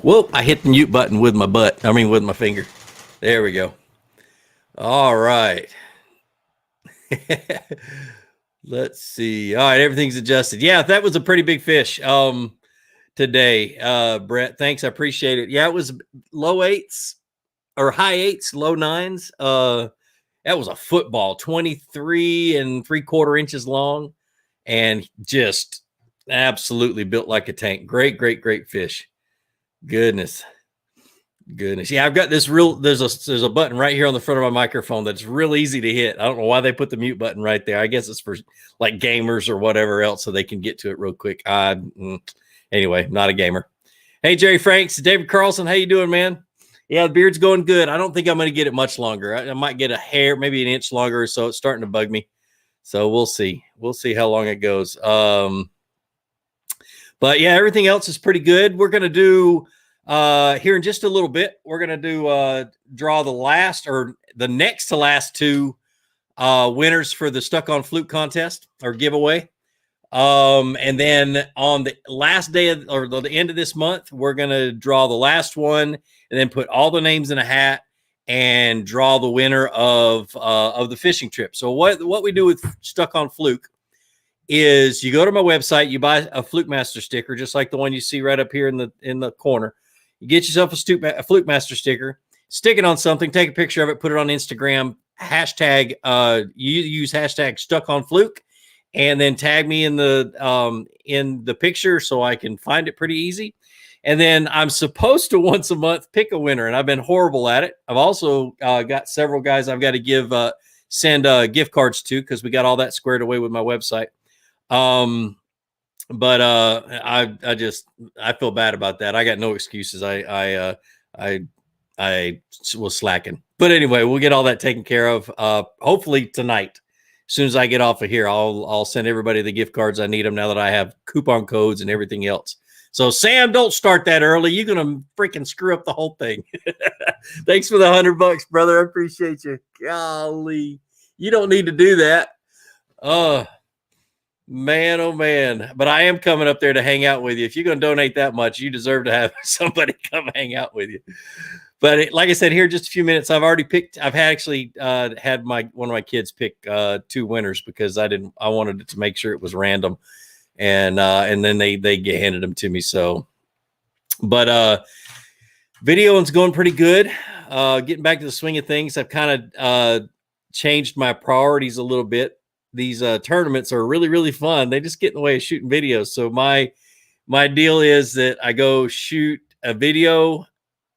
Whoop, I hit the mute button with my with my finger. There we go. All right. Let's see. All right, everything's adjusted. Yeah, that was a pretty big fish today. Brett, thanks. I appreciate it. Yeah, it was low eights or high eights, low nines. That was a football, 23 and 3/4 inches long, and just absolutely built like a tank. Great, great, great fish. Goodness. Yeah, I've got this there's a button right here on the front of my microphone that's real easy to hit. I don't know why they put the mute button right there. I guess it's for like gamers or whatever else so they can get to it real quick. Anyway, not a gamer. Hey, Jerry Franks, David Carlson, how you doing, man? Yeah, the beard's going good. I don't think I'm going to get it much longer. I might get a hair, maybe an inch longer or so. It's starting to bug me. So we'll see. We'll see how long it goes. But yeah, everything else is pretty good. We're going to do here in just a little bit, we're going to do draw the last or the next to last two winners for the Stuck on Fluke contest or giveaway. And then on the last day of, or the end of this month, we're going to draw the last one and then put all the names in a hat and draw the winner of the fishing trip. So what we do with Stuck on Fluke is you go to my website, you buy a Fluke Master sticker, just like the one you see right up here in the corner. You get yourself a Fluke Master sticker, stick it on something, take a picture of it, put it on Instagram, hashtag, you use hashtag Stuck on Fluke, and then tag me in the picture so I can find it pretty easy. And then I'm supposed to once a month pick a winner, and I've been horrible at it. I've also got several guys I've got to send gift cards to because we got all that squared away with my website. But I feel bad about that. I got no excuses. I was slacking. But anyway, we'll get all that taken care of. Hopefully tonight. As soon as I get off of here, I'll send everybody the gift cards. I need them now that I have coupon codes and everything else. So Sam, don't start that early. You're gonna freaking screw up the whole thing. Thanks for the $100, brother. I appreciate you. Golly, you don't need to do that. Man, oh man. But I am coming up there to hang out with you. If you're going to donate that much, you deserve to have somebody come hang out with you. But like I said, here just a few minutes, I've actually had one of my kids pick two winners because I wanted to make sure it was random. And then they handed them to me. So, but videoing's going pretty good. Getting back to the swing of things, I've kind of changed my priorities a little bit. These tournaments are really, really fun. They just get in the way of shooting videos. So my deal is that I go shoot a video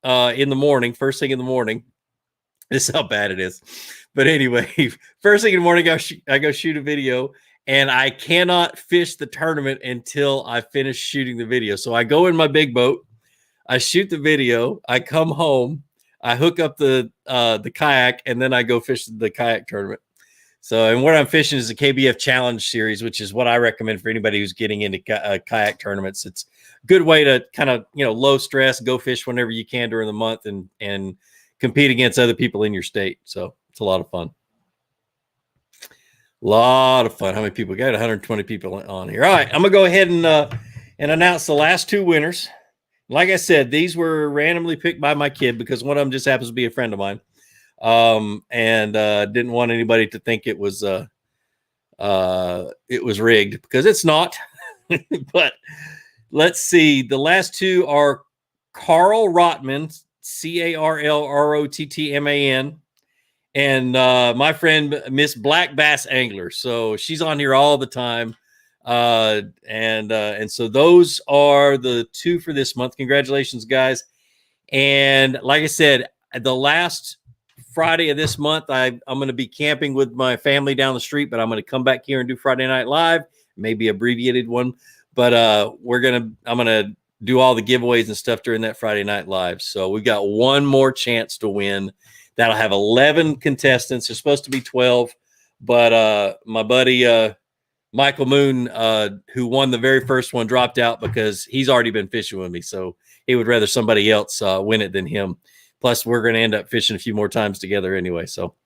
in the morning, first thing in the morning. This is how bad it is. But anyway, first thing in the morning, I go shoot a video, and I cannot fish the tournament until I finish shooting the video. So I go in my big boat, I shoot the video, I come home, I hook up the kayak, and then I go fish the kayak tournament. So, and what I'm fishing is the KBF Challenge Series, which is what I recommend for anybody who's getting into kayak tournaments. It's a good way to kind of, low stress, go fish whenever you can during the month and compete against other people in your state. So it's a lot of fun. A lot of fun. How many people? We got 120 people on here. All right, I'm going to go ahead and announce the last two winners. Like I said, these were randomly picked by my kid because one of them just happens to be a friend of mine. And didn't want anybody to think it was rigged because it's not. But let's see. The last two are Carl Rotman, CarlRottman, and my friend Miss Black Bass Angler. So she's on here all the time. And so those are the two for this month. Congratulations, guys. And like I said, the last Friday of this month, I'm going to be camping with my family down the street, but I'm going to come back here and do Friday Night Live, maybe abbreviated one. But I'm going to do all the giveaways and stuff during that Friday Night Live. So we've got one more chance to win. That'll have 11 contestants. There's supposed to be 12, but my buddy Michael Moon, who won the very first one, dropped out because he's already been fishing with me. So he would rather somebody else win it than him. Plus, we're going to end up fishing a few more times together anyway. So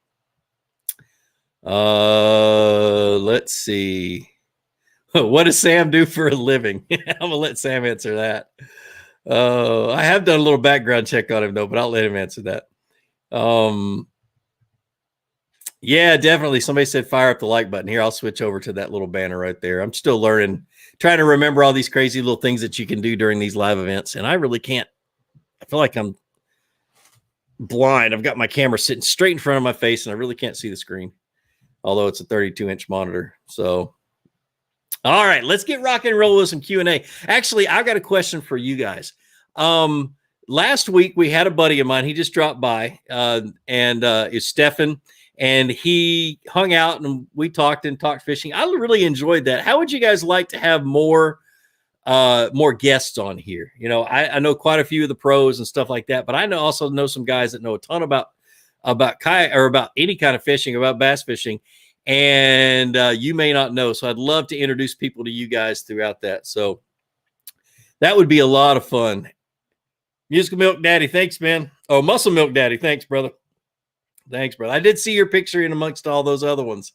let's see. What does Sam do for a living? I'm going to let Sam answer that. I have done a little background check on him though, but I'll let him answer that. Yeah, definitely. Somebody said fire up the like button. Here, I'll switch over to that little banner right there. I'm still learning, trying to remember all these crazy little things that you can do during these live events, and I really can't. I feel like I'm blind. I've got my camera sitting straight in front of my face, and I really can't see the screen, although it's a 32-inch monitor. So, all right, let's get rock and roll with some Q&A. Actually, I've got a question for you guys. Last week we had a buddy of mine. He just dropped by, and it's Stefan, and he hung out and we talked fishing. I really enjoyed that. How would you guys like to have more guests on here? You know, I know quite a few of the pros and stuff like that, but I also know some guys that know a ton about kayak or about any kind of fishing, about bass fishing, and you may not know. So I'd love to introduce people to you guys throughout that. So that would be a lot of fun. Musical Milk Daddy, thanks, man. Oh, Muscle Milk Daddy, thanks, brother. Thanks, brother. I did see your picture in amongst all those other ones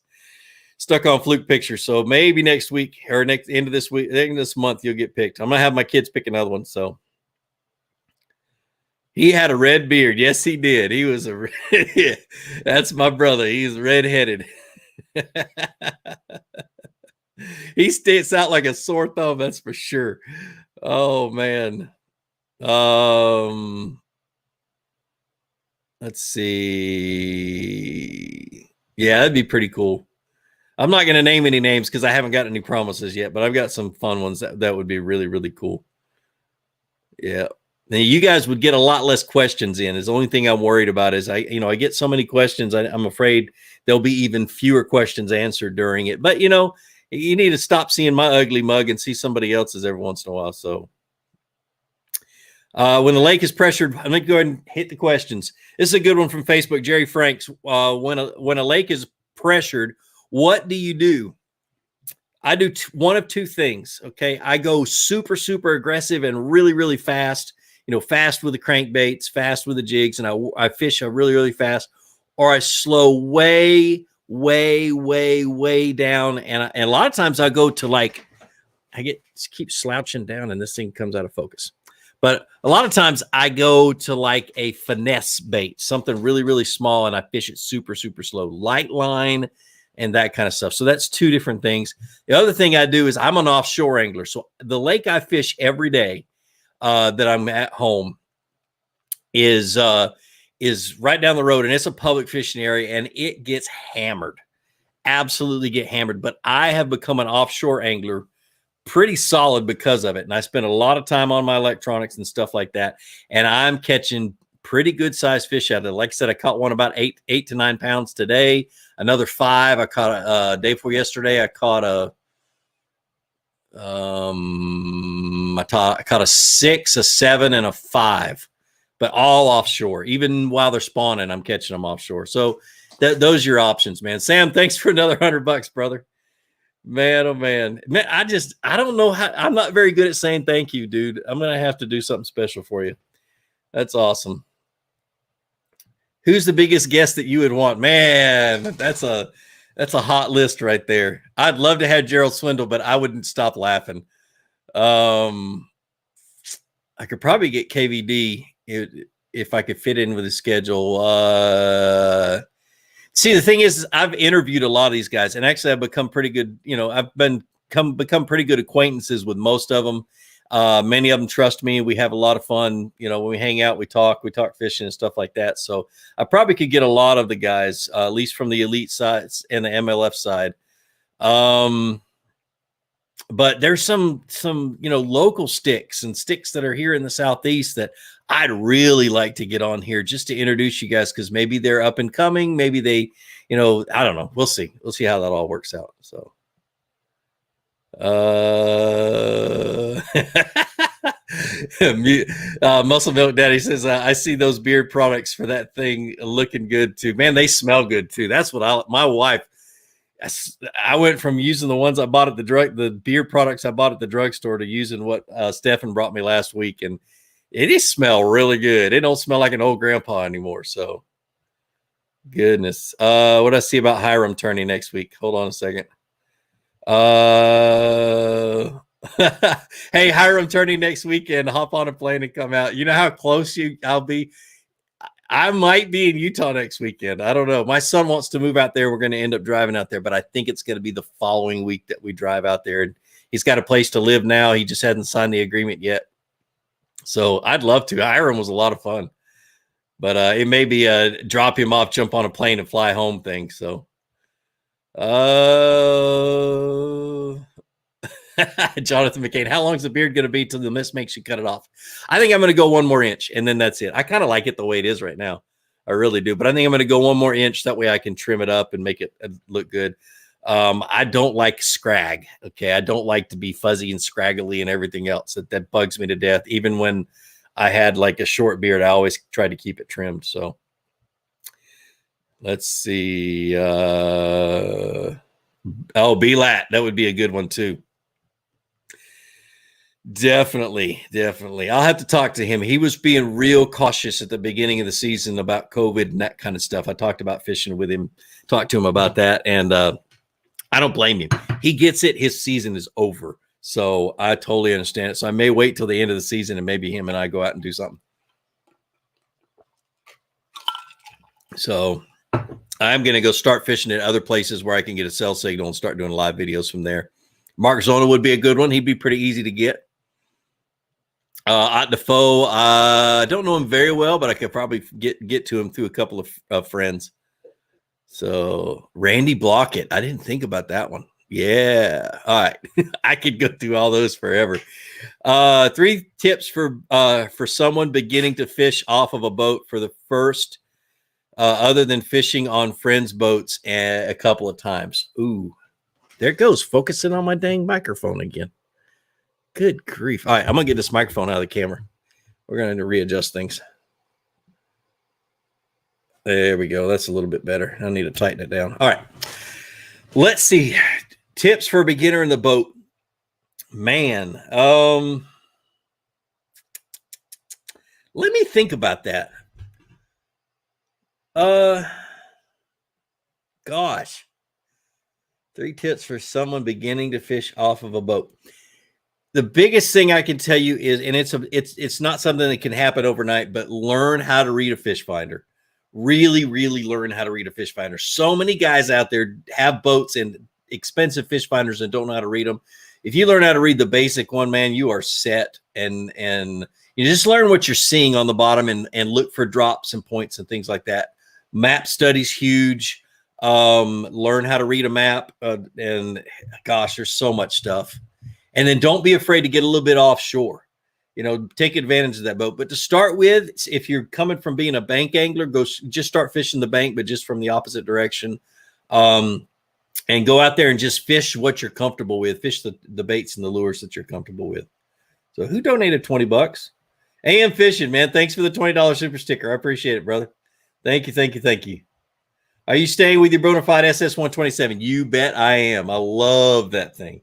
stuck on Fluke pictures. So maybe next week or next end of this week, end of this month, you'll get picked. I'm gonna have my kids pick another one. So he had a red beard. Yes, he did. He was a yeah, that's my brother. He's redheaded. He sticks out like a sore thumb, that's for sure. Oh man. Let's see. Yeah, that'd be pretty cool. I'm not going to name any names because I haven't got any promises yet, but I've got some fun ones that would be really, really cool. Yeah. Now, you guys would get a lot less questions in. Is the only thing I'm worried about is I get so many questions. I'm afraid there'll be even fewer questions answered during it. But, you need to stop seeing my ugly mug and see somebody else's every once in a while. So when the lake is pressured, I'm going to go ahead and hit the questions. This is a good one from Facebook. Jerry Franks. When a lake is pressured, what do you do? I do one of two things. Okay. I go super, super aggressive and really, really fast, fast with the crankbaits, fast with the jigs. And I fish really, really fast, or I slow way, way, way, way down. And a lot of times I go to keep slouching down and this thing comes out of focus. But a lot of times I go to like a finesse bait, something really, really small, and I fish it super, super slow, light line and that kind of stuff. So that's two different things. The other thing I do is I'm an offshore angler. So the lake I fish every day that I'm at home is right down the road, and it's a public fishing area, and it gets hammered, absolutely get hammered. But I have become an offshore angler pretty solid because of it. And I spend a lot of time on my electronics and stuff like that. And I'm catching pretty good sized fish out of it. Like I said, I caught one about 8 to 9 pounds today. Another 5. I caught a day before yesterday. I caught a 6, a 7, and a 5, but all offshore. Even while they're spawning, I'm catching them offshore. So those are your options, man. Sam, thanks for another $100, brother. Man, oh man. I don't know how. I'm not very good at saying thank you, dude. I'm going to have to do something special for you. That's awesome. Who's the biggest guest that you would want? Man, that's a hot list right there. I'd love to have Gerald Swindle, but I wouldn't stop laughing. I could probably get KVD if I could fit in with his schedule. See, the thing is, I've interviewed a lot of these guys, and actually I've become pretty good. I've become pretty good acquaintances with most of them. Many of them trust me. We have a lot of fun. When we hang out, we talk fishing and stuff like that. So I probably could get a lot of the guys, at least from the elite side and the MLF side. But there's some local sticks that are here in the Southeast that I'd really like to get on here just to introduce you guys, because maybe they're up and coming. Maybe they, I don't know. We'll see. We'll see how that all works out. So, Muscle Milk Daddy says, I see those beard products for that thing looking good too. Man, they smell good too. That's what my wife. I went from using the ones I bought at the beer products I bought at the drugstore, to using what Stefan brought me last week, and it is smell really good. It don't smell like an old grandpa anymore. So, goodness. What I see about Hiram turning next week? Hold on a second. Hey, Hiram turning next weekend. Hop on a plane and come out. You know how close I'll be. I might be in Utah next weekend. I don't know. My son wants to move out there. We're going to end up driving out there, but I think it's going to be the following week that we drive out there. And he's got a place to live now. He just hasn't signed the agreement yet. So I'd love to. Hiram was a lot of fun, but it may be a drop him off, jump on a plane, and fly home thing. So, Jonathan McCain, how long is the beard going to be till the mist makes you cut it off? I think I'm going to go 1 more inch, and then that's it. I kind of like it the way it is right now. I really do. But I think I'm going to go 1 more inch. That way I can trim it up and make it look good. I don't like scrag. Okay. I don't like to be fuzzy and scraggly and everything else. That bugs me to death. Even when I had like a short beard, I always tried to keep it trimmed. So let's see. B-Lat. That would be a good one too. Definitely. I'll have to talk to him. He was being real cautious at the beginning of the season about COVID and that kind of stuff. I talked about fishing with him, talked to him about that. And I don't blame him. He gets it. His season is over. So I totally understand it. So I may wait till the end of the season and maybe him and I go out and do something. So I'm going to go start fishing at other places where I can get a cell signal and start doing live videos from there. Mark Zona would be a good one. He'd be pretty easy to get. At Defoe, I don't know him very well, but I could probably get to him through a couple of friends. So Randy Blockett, I didn't think about that one. Yeah. All right. I could go through all those forever. 3 tips for someone beginning to fish off of a boat for the first, other than fishing on friends' boats a couple of times. Ooh, there it goes. Focusing on my dang microphone again. Good grief. All right. I'm going to get this microphone out of the camera. We're going to readjust things. There we go. That's a little bit better. I need to tighten it down. All right. Let's see. Tips for a beginner in the boat. Man. Let me think about that. Gosh. 3 tips for someone beginning to fish off of a boat. The biggest thing I can tell you is, and it's not something that can happen overnight, but learn how to read a fish finder. Really, really learn how to read a fish finder. So many guys out there have boats and expensive fish finders and don't know how to read them. If you learn how to read the basic one, man, you are set. And you just learn what you're seeing on the bottom and look for drops and points and things like that. Map study's huge. Learn how to read a map. And gosh, there's so much stuff. And then don't be afraid to get a little bit offshore. Take advantage of that boat. But to start with, if you're coming from being a bank angler, just start fishing the bank, but just from the opposite direction. And go out there and just fish what you're comfortable with. Fish the baits and the lures that you're comfortable with. So who donated $20? AM Fishing, man. Thanks for the $20 super sticker. I appreciate it, brother. Thank you. Are you staying with your Bonafide SS127? You bet I am. I love that thing.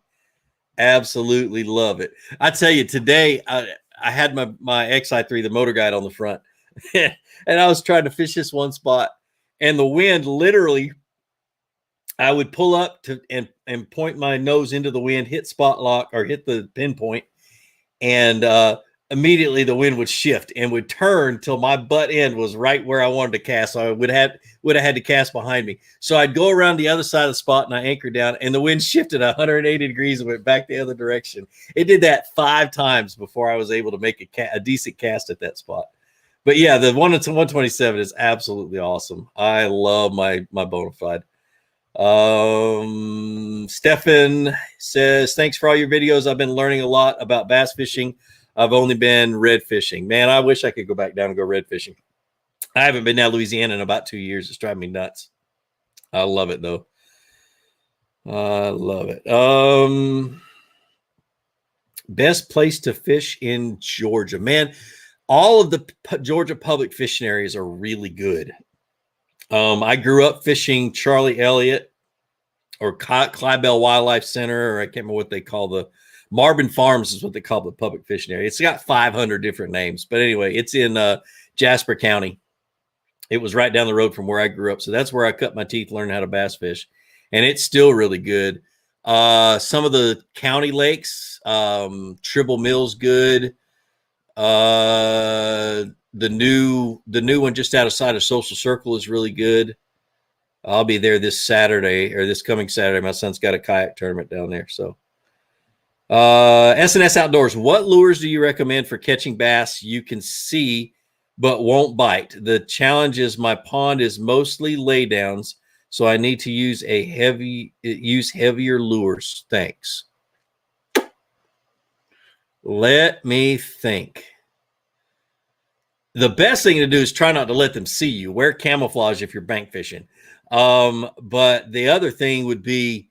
Absolutely love it. I tell you, today I had my XI3, the motor guide, on the front, and I was trying to fish this one spot, and the wind literally, I would pull up and point my nose into the wind, hit spot lock or hit the pinpoint, and immediately the wind would shift and would turn till my butt end was right where I wanted to cast. So I would have had to cast behind me. So I'd go around the other side of the spot and I anchored down, and the wind shifted 180 degrees and went back the other direction. It did that 5 times before I was able to make a decent cast at that spot. But yeah, the 127 is absolutely awesome. I love my Bonafide. Stefan says, thanks for all your videos. I've been learning a lot about bass fishing. I've only been red fishing. Man, I wish I could go back down and go red fishing. I haven't been down to Louisiana in about 2 years. It's driving me nuts. I love it, though. I love it. Best place to fish in Georgia. Man, all of the Georgia public fishing areas are really good. I grew up fishing Charlie Elliott or Clydell Wildlife Center, or I can't remember what they call the Marvin Farms is what they call the public fishing area. It's got 500 different names, but anyway, it's in Jasper County. It was right down the road from where I grew up. So that's where I cut my teeth learning how to bass fish. And it's still really good. Some of the county lakes, Tribble Mill's good. The new one just outside of Social Circle is really good. I'll be there this Saturday, or this coming Saturday. My son's got a kayak tournament down there. So S&S Outdoors, what lures do you recommend for catching bass you can see but won't bite? The challenge is my pond is mostly laydowns, so I need to use heavier lures. Thanks. Let me think. The best thing to do is try not to let them see you. Wear camouflage if you're bank fishing. But the other thing would be,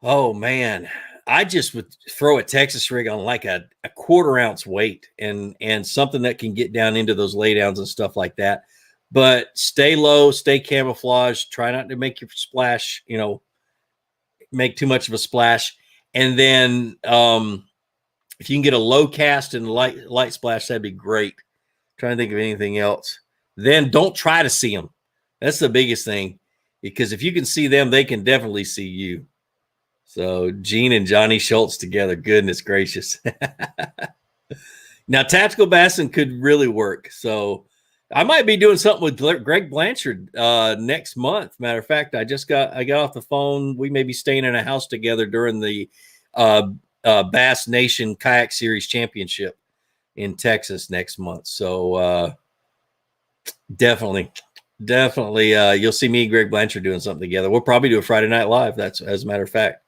oh man, I just would throw a Texas rig on like a 1/4 ounce weight and something that can get down into those laydowns and stuff like that. But stay low, stay camouflaged. Try not to make your splash, make too much of a splash. And then if you can get a low cast and light splash, that'd be great. Trying to think of anything else. Then don't try to see them. That's the biggest thing, because if you can see them, they can definitely see you. So Gene and Johnny Schultz together, goodness gracious. Now tactical bassing could really work. So I might be doing something with Greg Blanchard next month. Matter of fact, I got off the phone. We may be staying in a house together during the Bass Nation Kayak Series Championship in Texas next month. So definitely you'll see me and Greg Blanchard doing something together. We'll probably do a Friday Night Live. That's as a matter of fact.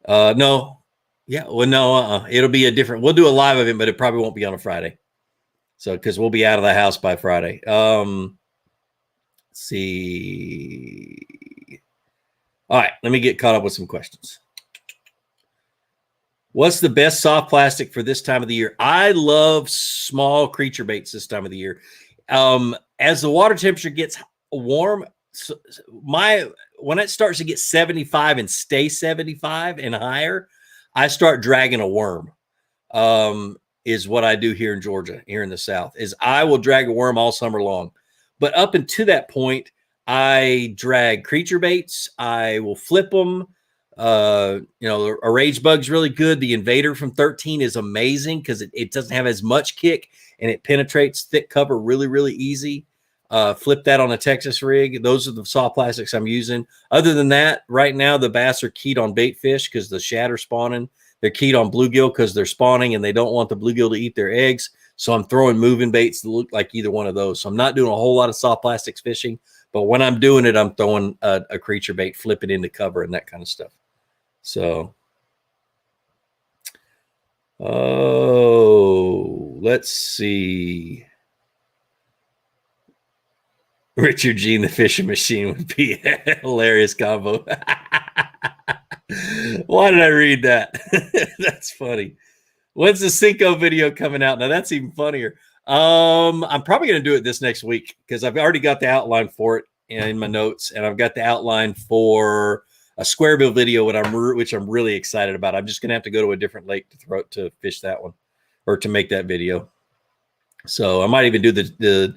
No. Yeah. Well, no, it'll be a different, we'll do a live event, but it probably won't be on a Friday. So, because we'll be out of the house by Friday. Let's see. All right. Let me get caught up with some questions. What's the best soft plastic for this time of the year? I love small creature baits this time of the year. As the water temperature gets warm, when it starts to get 75 and stay 75 and higher, I start dragging a worm. Is what I do here in Georgia, here in the South, is I will drag a worm all summer long. But up until that point, I drag creature baits. I will flip them. A rage bug's really good. The Invader from 13 is amazing because it doesn't have as much kick and it penetrates thick cover really, really easy. Flip that on a Texas rig. Those are the soft plastics I'm using. Other than that, right now the bass are keyed on bait fish because the shad are spawning. They're keyed on bluegill because they're spawning and they don't want the bluegill to eat their eggs. So I'm throwing moving baits that look like either one of those. So I'm not doing a whole lot of soft plastics fishing, but when I'm doing it, I'm throwing a creature bait, flip it into cover and that kind of stuff. So, let's see. Richard Gene, the fishing machine, would be a hilarious combo. Why did I read that? That's funny. When's the Cinco video coming out? Now that's even funnier. I'm probably going to do it this next week because I've already got the outline for it in my notes, and I've got the outline for a square bill video, which I'm really excited about. I'm just going to have to go to a different lake to fish that one, or to make that video. So I might even do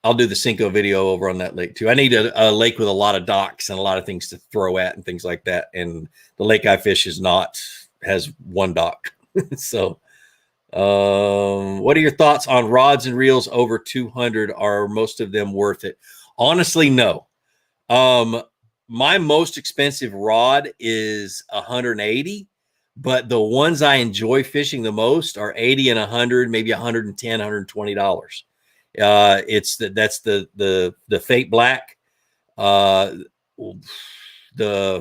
I'll do the Cinco video over on that lake too. I need a lake with a lot of docks and a lot of things to throw at and things like that. And the lake I fish has one dock. So, what are your thoughts on rods and reels over 200? Are most of them worth it? Honestly, no. My most expensive rod is 180, but the ones I enjoy fishing the most are 80 and 100, maybe 110, $120. That's the Fate Black, the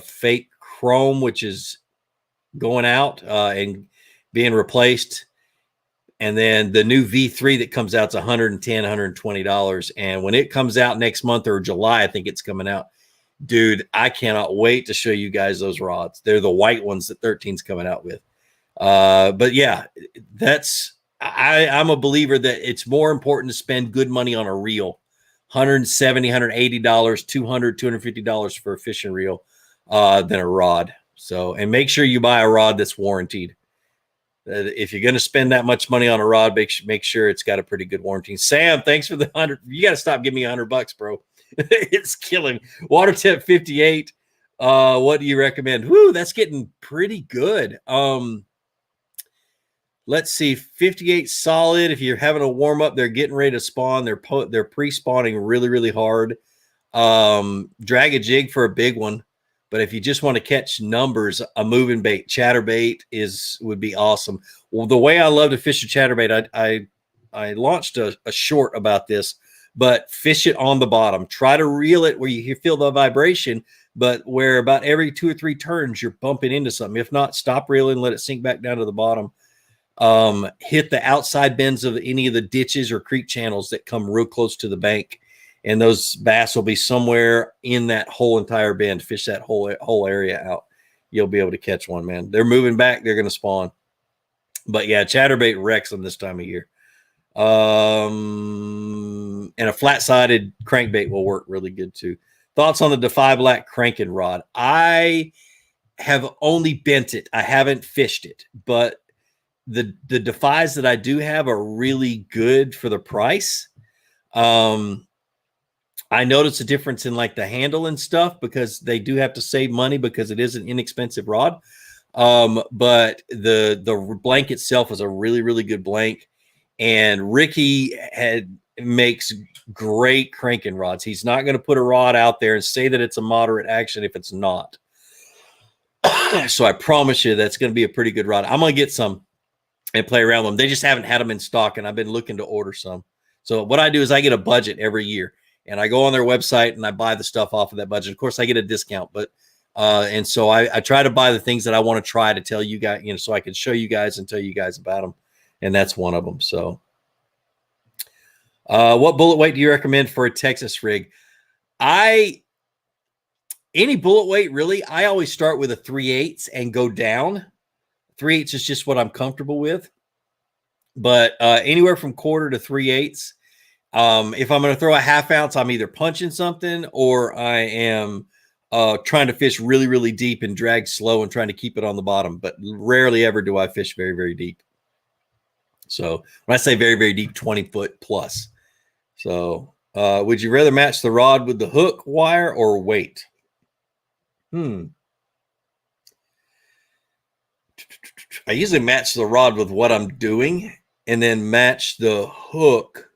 Fate Chrome, which is going out and being replaced, and then the new V3 that comes out is $110, $120. And when it comes out next month or July, I think it's coming out. Dude, I cannot wait to show you guys those rods. They're the white ones that 13's coming out with. But yeah, I'm a believer that it's more important to spend good money on a reel, $170, $180, $200, $250 for a fishing reel, than a rod. So, and make sure you buy a rod that's warranted. If you're going to spend that much money on a rod, make sure it's got a pretty good warranty. Sam, thanks for the 100. You got to stop giving me $100, bro. It's killing me. Water Tip 58. What do you recommend? Woo, that's getting pretty good. Let's see, 58 solid. If you're having a warm up, they're getting ready to spawn. They're pre-spawning really, really hard. Drag a jig for a big one. But if you just want to catch numbers, a moving bait, chatterbait would be awesome. Well, the way I love to fish a chatterbait, I launched a short about this, but fish it on the bottom. Try to reel it where you feel the vibration, but where about every 2 or 3 turns you're bumping into something. If not, stop reeling, let it sink back down to the bottom. Hit the outside bends of any of the ditches or creek channels that come real close to the bank, and those bass will be somewhere in that whole entire bend. Fish that whole area out. You'll be able to catch one, man. They're moving back. They're going to spawn. But yeah, chatterbait wrecks them this time of year. And a flat-sided crankbait will work really good too. Thoughts on the Defy Black cranking rod? I have only bent it. I haven't fished it, but the Defys that I do have are really good for the price. I noticed a difference in like the handle and stuff because they do have to save money because it is an inexpensive rod. But the blank itself is a really, really good blank. And Ricky makes great cranking rods. He's not going to put a rod out there and say that it's a moderate action if it's not. So I promise you that's going to be a pretty good rod. I'm going to get some and play around with them. They just haven't had them in stock, and I've been looking to order some. So what I do is I get a budget every year, and I go on their website and I buy the stuff off of that budget. Of course, I get a discount, but and so I try to buy the things that I want to try to tell you guys, so I can show you guys and tell you guys about them, and that's one of them. So, what bullet weight do you recommend for a Texas rig? Any bullet weight really. I always start with a 3/8 and go down. 3/8 is just what I'm comfortable with, but anywhere from 1/4 to 3/8. If I'm going to throw a 1/2 ounce, I'm either punching something or I am trying to fish really, really deep and drag slow and trying to keep it on the bottom. But rarely ever do I fish very, very deep. So when I say very, very deep, 20 foot plus. So would you rather match the rod with the hook, wire, or weight? I usually match the rod with what I'm doing and then match the hook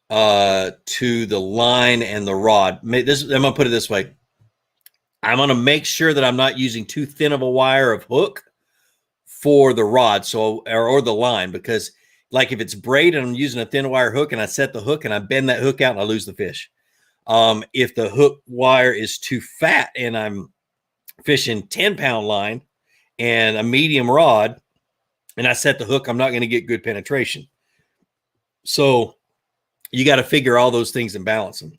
to the line and the rod. I'm going to put it this way. I'm going to make sure that I'm not using too thin of a wire of hook for the rod, or the line, because like if it's braid and I'm using a thin wire hook and I set the hook and I bend that hook out and I lose the fish. If the hook wire is too fat and I'm fishing 10-pound line and a medium rod and I set the hook, I'm not going to get good penetration. So you got to figure all those things and balance them.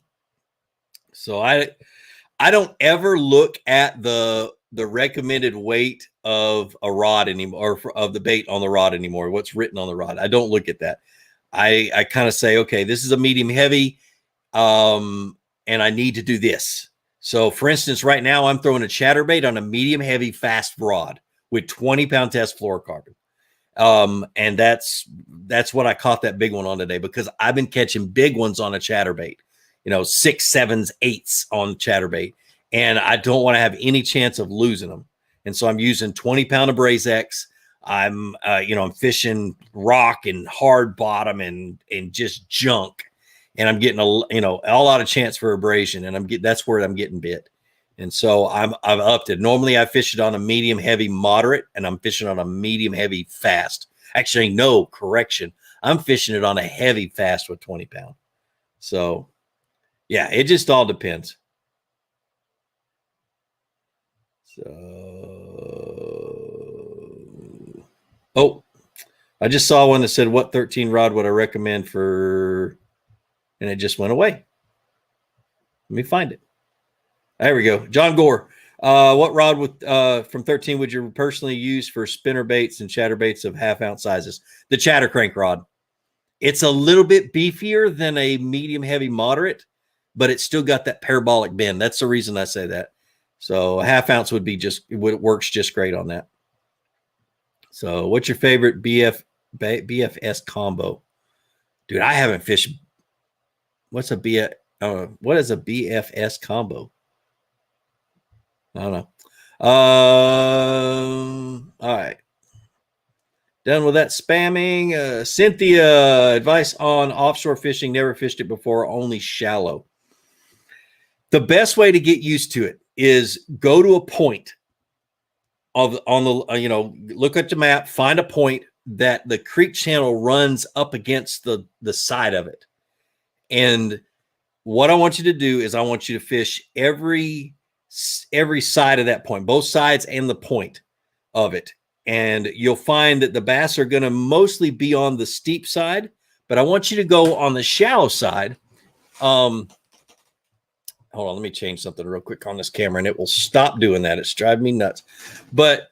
So I don't ever look at the recommended weight of a rod anymore, or of the bait on the rod anymore, what's written on the rod. I don't look at that. I kind of say, okay, this is a medium heavy, and I need to do this. So for instance, right now I'm throwing a chatterbait on a medium heavy fast rod with 20-pound test fluorocarbon. And that's what I caught that big one on today, because I've been catching big ones on a chatterbait, 6, 7s, 8s on chatterbait, and I don't want to have any chance of losing them. And so I'm using 20-pound of Braid X. I'm fishing rock and hard bottom and just junk, and I'm getting a lot of chance for abrasion, and that's where I'm getting bit. And so I've upped it. Normally I fish it on a medium heavy moderate, and I'm fishing on a medium heavy fast. Actually, no, correction. I'm fishing it on a heavy fast with 20-pound. So yeah, it just all depends. So, I just saw one that said, what 13 rod would I recommend for, and it just went away. Let me find it. There we go. John Gore. What rod from 13 would you personally use for spinner baits and chatterbaits of 1/2 ounce sizes? The chatter crank rod. It's a little bit beefier than a medium heavy moderate, but it's still got that parabolic bend. That's the reason I say that. So a 1/2 ounce it works just great on that. So what's your favorite BFS combo? Dude, I haven't fished. What is a BFS combo? I don't know. All right. Done with that spamming. Cynthia, advice on offshore fishing. Never fished it before, only shallow. The best way to get used to it is go to a point on the look at the map, find a point that the creek channel runs up against the side of it. And what I want you to do is I want you to fish every side of that point, both sides and the point of it. And you'll find that the bass are going to mostly be on the steep side, but I want you to go on the shallow side. Hold on, let me change something real quick on this camera, and it will stop doing that. It's driving me nuts. But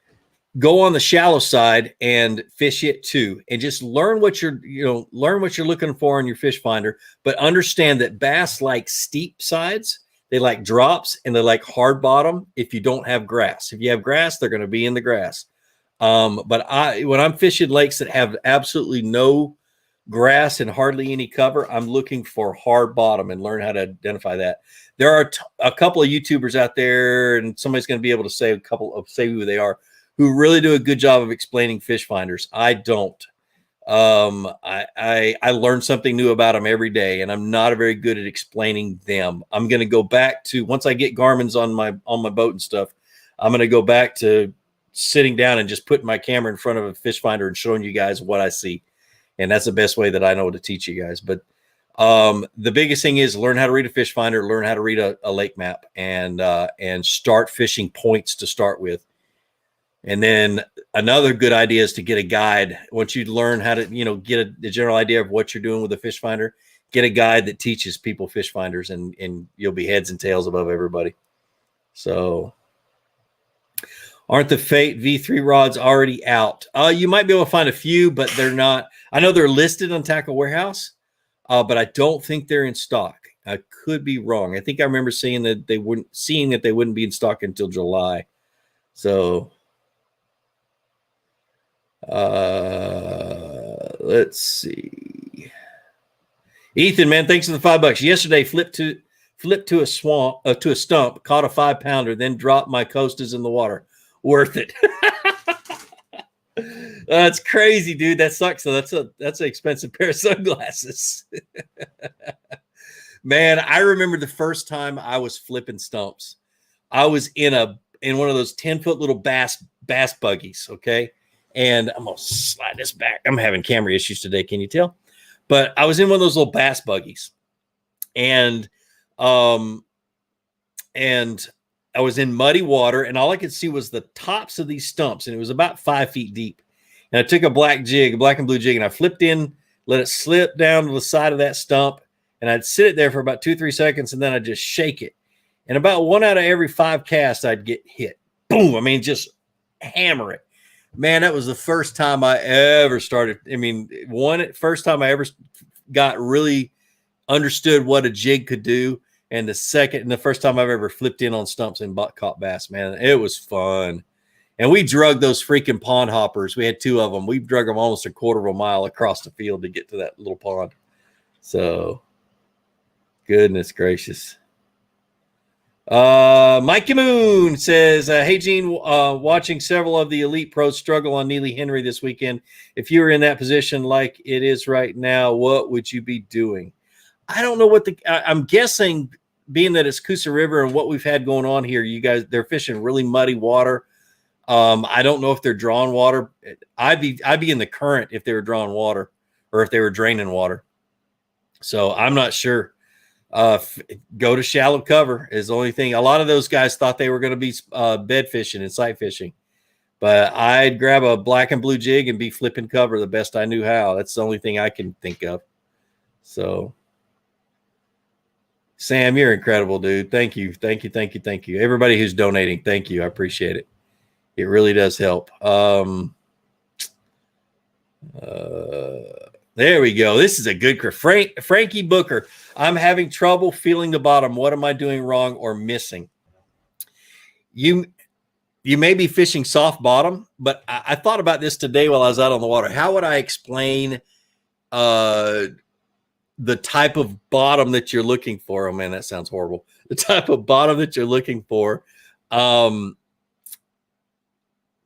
go on the shallow side and fish it too, and just learn what you're looking for in your fish finder. But understand that bass like steep sides, they like drops, and they like hard bottom. If you don't have grass, if you have grass, they're going to be in the grass. But when I'm fishing lakes that have absolutely no grass and hardly any cover, I'm looking for hard bottom and learn how to identify that. There are a couple of YouTubers out there, and somebody's going to be able to say who they are, who really do a good job of explaining fish finders. I don't. I learn something new about them every day, and I'm not very good at explaining them. I'm going to go back to, once I get Garmin's on my boat and stuff, I'm going to go back to sitting down and just putting my camera in front of a fish finder and showing you guys what I see. And that's the best way that I know to teach you guys. But the biggest thing is learn how to read a fish finder, learn how to read a lake map, and start fishing points to start with. And then another good idea is to get a guide. Once you learn how to, get the general idea of what you're doing with a fish finder, get a guide that teaches people fish finders, and you'll be heads and tails above everybody. So, aren't the Fate V3 rods already out? You might be able to find a few, but they're not. I know they're listed on Tackle Warehouse, but I don't think they're in stock. I could be wrong. I think I remember seeing that they wouldn't be in stock until July. So, let's see. Ethan, man, thanks for the $5. Yesterday, flipped to a stump, caught a 5-pounder, then dropped my coasters in the water. Worth it. That's crazy, dude. That sucks. So that's an expensive pair of sunglasses. Man, I remember the first time I was flipping stumps. I was in one of those 10-foot little bass buggies, okay? And I'm gonna slide this back. I'm having camera issues today, can you tell? But I was in one of those little bass buggies, and I was in muddy water, and all I could see was the tops of these stumps, and it was about 5 feet deep. And I took a black and blue jig, and I flipped in, let it slip down to the side of that stump, and I'd sit it there for about 2-3 seconds, and then I'd just shake it. And about 1 out of every 5 casts, I'd get hit. Boom! I mean, just hammer it. Man, that was the first time I ever started. I mean, first time I ever got really understood what a jig could do. And the first time I've ever flipped in on stumps and caught bass, man, it was fun. And we drug those freaking pond hoppers. We had 2 of them. We drug them almost a quarter of a mile across the field to get to that little pond. So, goodness gracious. Mikey Moon says, hey, Gene, watching several of the elite pros struggle on Neely Henry this weekend. If you were in that position like it is right now, what would you be doing? I don't know I'm guessing, being that it's Coosa River and what we've had going on here, you guys, they're fishing really muddy water. I don't know if they're drawing water. I'd be in the current if they were drawing water, or if they were draining water. So I'm not sure. Go to shallow cover is the only thing. A lot of those guys thought they were going to be bed fishing and sight fishing, but I'd grab a black and blue jig and be flipping cover the best I knew how. That's the only thing I can think of. So, Sam, you're incredible, dude. Thank you. Everybody who's donating, thank you. I appreciate it. It really does help. There we go. This is a good Frankie Booker. I'm having trouble feeling the bottom. What am I doing wrong or missing? You may be fishing soft bottom, but I thought about this today while I was out on the water. How would I explain the type of bottom that you're looking for? Oh man, that sounds horrible. The type of bottom that you're looking for.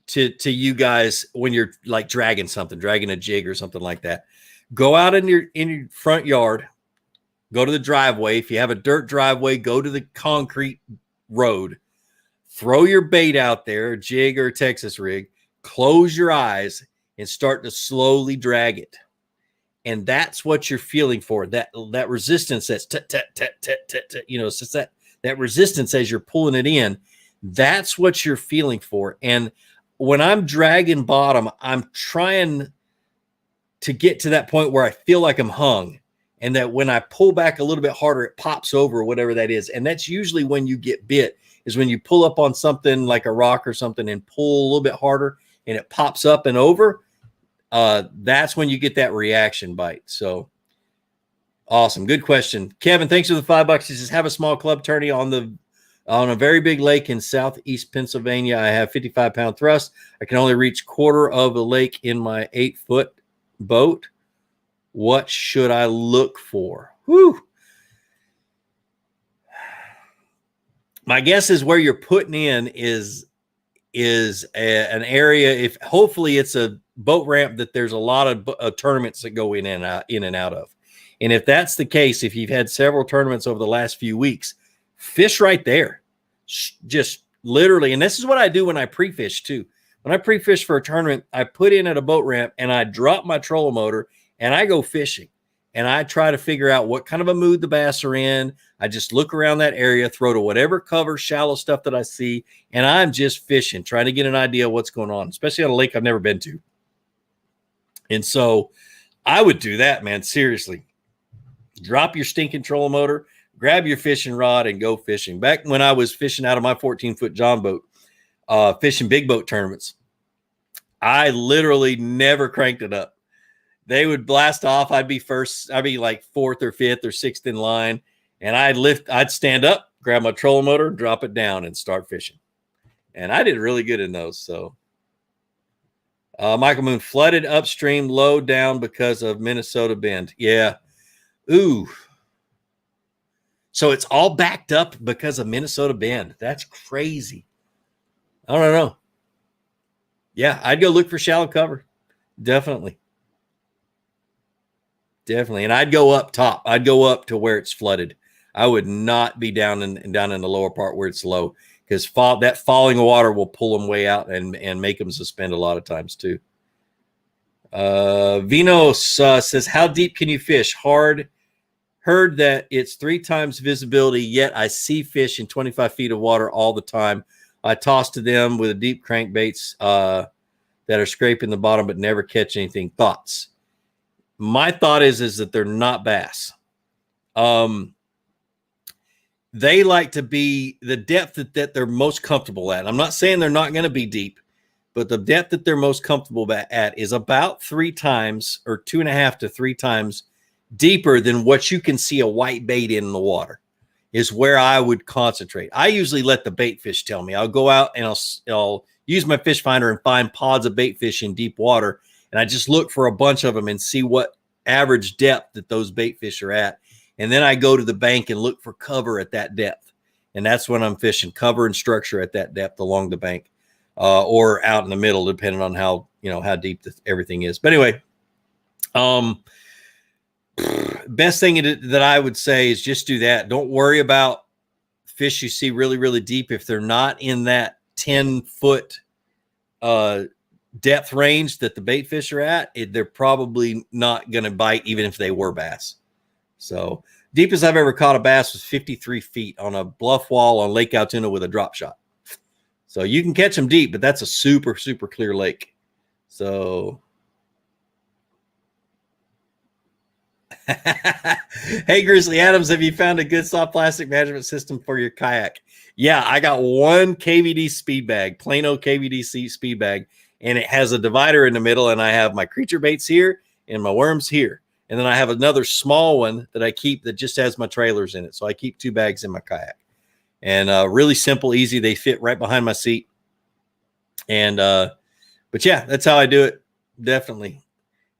to you guys when you're like dragging a jig or something like that. Go out in your front yard, go to the driveway. If you have a dirt driveway, go to the concrete road, throw your bait out there, a jig or a Texas rig, close your eyes and start to slowly drag it. And that's what you're feeling for. That resistance that's it's just that resistance as you're pulling it in. That's what you're feeling for. And when I'm dragging bottom, I'm trying to get to that point where I feel like I'm hung, and that when I pull back a little bit harder, it pops over, whatever that is. And that's usually when you get bit, is when you pull up on something like a rock or something and pull a little bit harder and it pops up and over. That's when you get that reaction bite. So awesome. Good question. Kevin, thanks for the $5. He says, have a small club tourney on a very big lake in southeast Pennsylvania. I have 55-pound thrust. I can only reach quarter of the lake in my 8-foot boat. What should I look for? Whew. My guess is where you're putting in is an area. If hopefully it's a boat ramp that there's a lot of tournaments that go in and out of. And if that's the case, if you've had several tournaments over the last few weeks, fish right there. Just literally. And this is what I do when I pre-fish too. When I pre-fish for a tournament, I put in at a boat ramp and I drop my trolling motor and I go fishing. And I try to figure out what kind of a mood the bass are in. I just look around that area, throw to whatever cover, shallow stuff that I see, and I'm just fishing, trying to get an idea of what's going on, especially on a lake I've never been to. And so I would do that, man, seriously. Drop your stinking trolling motor, grab your fishing rod, and go fishing. Back when I was fishing out of my 14-foot John boat, fishing big boat tournaments, I literally never cranked it up. They would blast off. I'd be first. I'd be like fourth or fifth or sixth in line. And I'd stand up, grab my trolling motor, drop it down, and start fishing. And I did really good in those. So Michael Moon, flooded upstream, low down because of Minnesota Bend. Yeah. Ooh. So it's all backed up because of Minnesota Bend. That's crazy. I don't know. Yeah, I'd go look for shallow cover. Definitely. And I'd go up top. I'd go up to where it's flooded. I would not be down in the lower part where it's low, because that falling water will pull them way out and make them suspend a lot of times too. Vinos says, how deep can you fish? Hard. Heard that it's 3 times visibility, yet I see fish in 25 feet of water all the time. I toss to them with a deep crankbaits that are scraping the bottom but never catch anything. Thoughts? My thought is that they're not bass. They like to be the depth that they're most comfortable at. I'm not saying they're not going to be deep, but the depth that they're most comfortable at is about 3 times or 2.5 to 3 times deeper than what you can see a white bait in the water, is where I would concentrate. I usually let the bait fish tell me. I'll go out and I'll use my fish finder and find pods of bait fish in deep water. And I just look for a bunch of them and see what average depth that those bait fish are at. And then I go to the bank and look for cover at that depth. And that's when I'm fishing, cover and structure at that depth along the bank, or out in the middle, depending on how deep everything is. But anyway, best thing that I would say is just do that. Don't worry about fish you see really, really deep. If they're not in that 10-foot depth range that the bait fish are at, they're probably not going to bite, even if they were bass. So deepest I've ever caught a bass was 53 feet on a bluff wall on Lake Altoona with a drop shot. So you can catch them deep, but that's a super, super clear lake. So hey, Grizzly Adams, have you found a good soft plastic management system for your kayak? Yeah, I got one KVD speed bag, plain old KVD speed bag, and it has a divider in the middle, and I have my creature baits here and my worms here. And then I have another small one that I keep that just has my trailers in it. So I keep 2 bags in my kayak. And really simple, easy. They fit right behind my seat. And but yeah, that's how I do it. Definitely.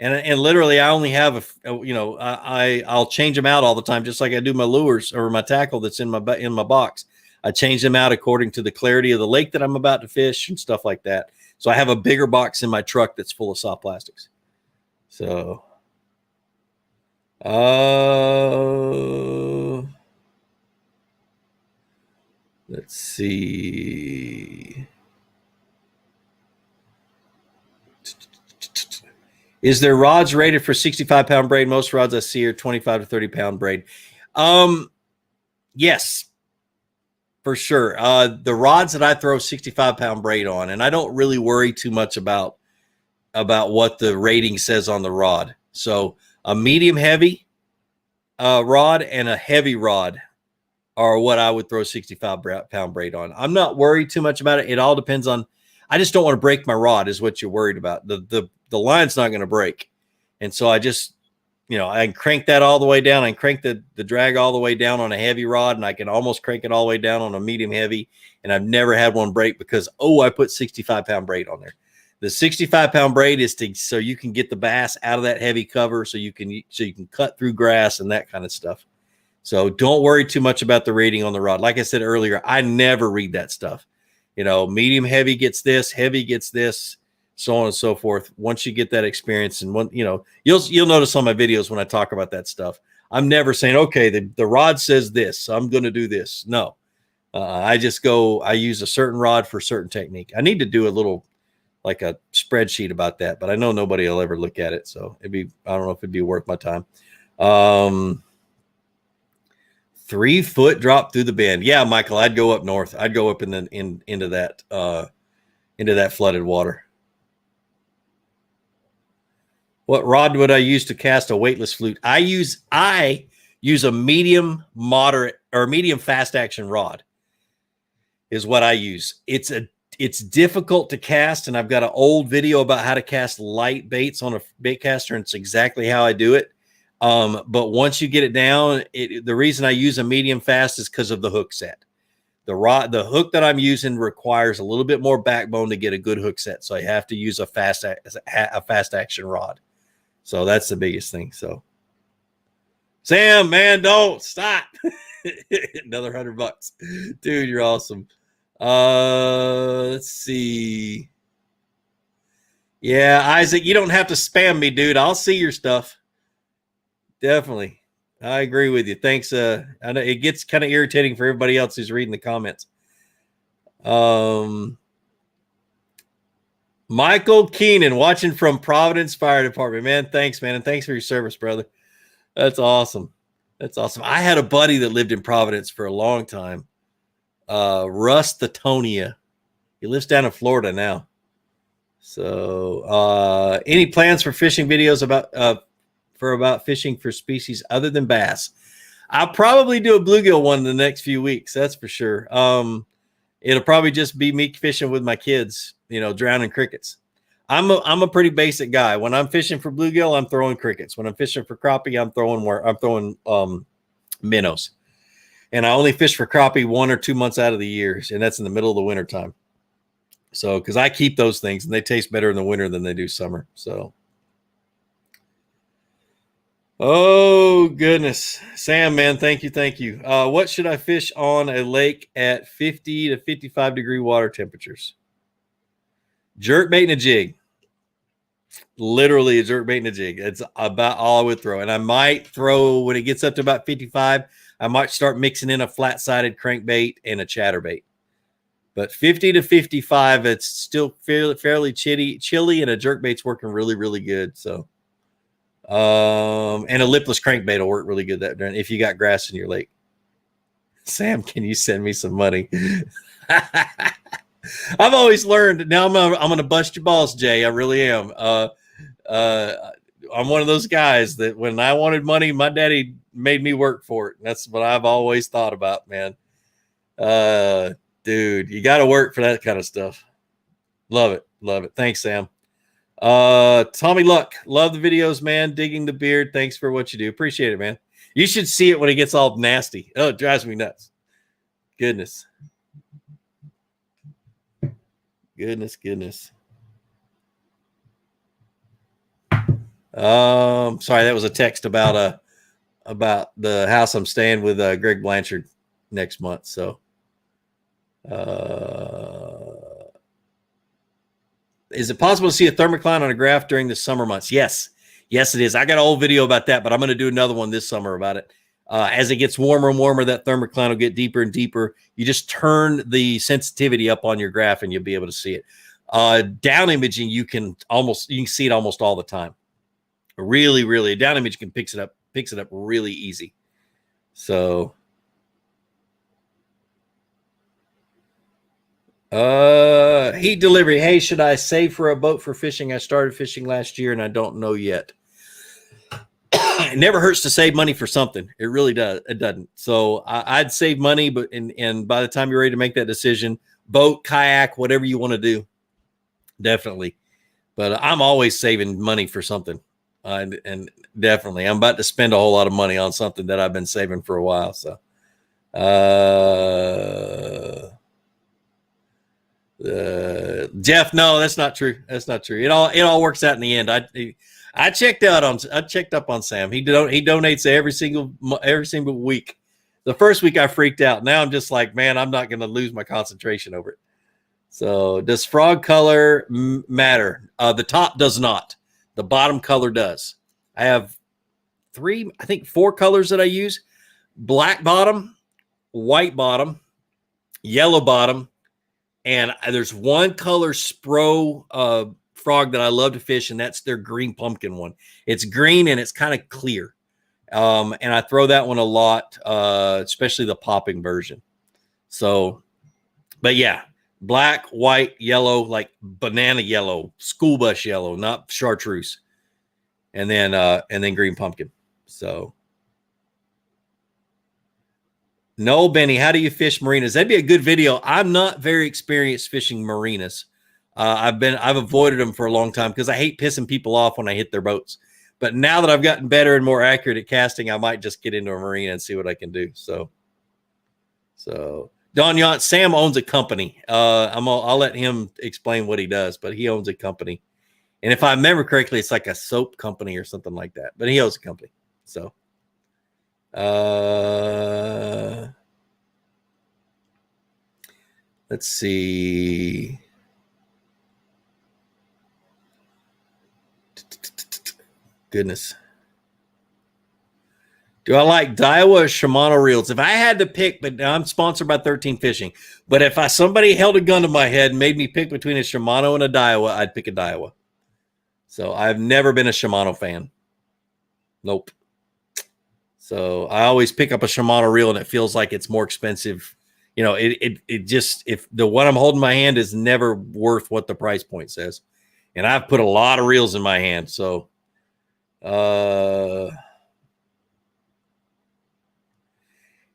And literally I only have I'll change them out all the time, just like I do my lures or my tackle that's in my box. I change them out according to the clarity of the lake that I'm about to fish and stuff like that. So I have a bigger box in my truck that's full of soft plastics. So, let's see. Is there rods rated for 65-pound braid? Most rods I see are 25 to 30-pound braid. Yes, for sure. The rods that I throw 65-pound braid on, and I don't really worry too much about what the rating says on the rod. So a medium heavy rod and a heavy rod are what I would throw 65-pound braid on. I'm not worried too much about it. It all depends on, I just don't want to break my rod is what you're worried about. The line's not going to break. And so I just, I can crank that all the way down. I can crank the drag all the way down on a heavy rod, and I can almost crank it all the way down on a medium heavy. And I've never had one break because, I put 65-pound braid on there. The 65-pound braid is so you can get the bass out of that heavy cover, so you can cut through grass and that kind of stuff. So don't worry too much about the rating on the rod. Like I said earlier, I never read that stuff. Medium heavy gets this, heavy gets this, so on and so forth. Once you get that experience, and you'll notice on my videos when I talk about that stuff, I'm never saying, okay, the rod says this, so I'm going to do this. No, I use a certain rod for a certain technique. I need to do a little, like a spreadsheet about that, but I know nobody will ever look at it. So I don't know if it'd be worth my time. 3 foot drop through the bend. Yeah, Michael, I'd go up north. I'd go up into that flooded water. What rod would I use to cast a weightless flute? I use a medium moderate or medium fast action rod is what I use. It's difficult to cast, and I've got an old video about how to cast light baits on a bait caster, and it's exactly how I do it. But once you get it down, the reason I use a medium fast is because of the hook set. The hook that I'm using requires a little bit more backbone to get a good hook set, so I have to use a fast action rod. So that's the biggest thing. So, Sam, man, don't stop. Another $100, dude. You're awesome. Let's see. Yeah, Isaac, you don't have to spam me, dude. I'll see your stuff. Definitely. I agree with you. Thanks. I know it gets kind of irritating for everybody else who's reading the comments. Michael Keenan, watching from Providence Fire Department. Man, thanks, man. And thanks for your service, brother. That's awesome. That's awesome. I had a buddy that lived in Providence for a long time. Russ Thetonia. He lives down in Florida now. So any plans for fishing videos about fishing for species other than bass? I'll probably do a bluegill one in the next few weeks. That's for sure. It'll probably just be me fishing with my kids, drowning crickets. I'm a pretty basic guy. When I'm fishing for bluegill, I'm throwing crickets. When I'm fishing for crappie, I'm throwing minnows. And I only fish for crappie 1 or 2 months out of the year, and that's in the middle of the winter time. So, because I keep those things, and they taste better in the winter than they do summer. So, oh goodness, Sam, man, thank you. What should I fish on a lake at 50 to 55 degree water temperatures? Jerk bait and a jig. Literally a jerk bait and a jig. It's about all I would throw. And I might throw, when it gets up to about 55, I might start mixing in a flat-sided crankbait and a chatterbait. But 50 to 55, it's still fairly chilly, and a jerkbait's working really, really good. So, and a lipless crankbait will work really good if you got grass in your lake. Sam, can you send me some money? I've always learned. Now I'm gonna bust your balls, Jay. I really am. I'm one of those guys that when I wanted money, my daddy made me work for it. That's what I've always thought about, man. Dude, you got to work for that kind of stuff. Love it. Thanks, Sam. Tommy Luck, love the videos, man. Digging the beard. Thanks for what you do. Appreciate it, man. You should see it when it gets all nasty. Oh, it drives me nuts. Goodness. Sorry, that was a text about the house I'm staying with Greg Blanchard next month. So Is it possible to see a thermocline on a graph during the summer months? Yes. Yes, it is. I got an old video about that, but I'm going to do another one this summer about it. As it gets warmer and warmer, that thermocline will get deeper and deeper. You just turn the sensitivity up on your graph and you'll be able to see it. Down imaging, you can see it almost all the time. Really, down image can picks it up really easy. So heat delivery. Hey, should I save for a boat for fishing? I started fishing last year and I don't know yet. It never hurts to save money for something. It really does. It doesn't. So I'd save money, but and by the time you're ready to make that decision, boat, kayak, whatever you want to do, definitely. But I'm always saving money for something. And definitely, I'm about to spend a whole lot of money on something that I've been saving for a while. So, Jeff, no, that's not true. That's not true. It all works out in the end. I checked up on Sam. He donates every single week. The first week I freaked out. Now I'm just like, man, I'm not going to lose my concentration over it. So, does frog color matter? The top does not. The bottom color does. I have 4 colors that I use: black bottom, white bottom, yellow bottom, and there's one color Spro frog that I love to fish, and that's their green pumpkin one. It's green and it's kind of clear. And I throw that one a lot, especially the popping version. So, but yeah, black, white, yellow, like banana yellow, school bus yellow, not chartreuse. And then green pumpkin. So, no, Benny, how do you fish marinas? That'd be a good video. I'm not very experienced fishing marinas. I've avoided them for a long time because I hate pissing people off when I hit their boats. But now that I've gotten better and more accurate at casting, I might just get into a marina and see what I can do. So Don Yant, Sam owns a company. I'll let him explain what he does, but he owns a company. And if I remember correctly, it's like a soap company or something like that. But he owns a company. So, let's see. Goodness. Do I like Daiwa or Shimano reels? If I had to pick, but I'm sponsored by 13 Fishing. But if somebody held a gun to my head and made me pick between a Shimano and a Daiwa, I'd pick a Daiwa. So I've never been a Shimano fan. Nope. So I always pick up a Shimano reel and it feels like it's more expensive. You know, it just, if the one I'm holding in my hand is never worth what the price point says. And I've put a lot of reels in my hand. So,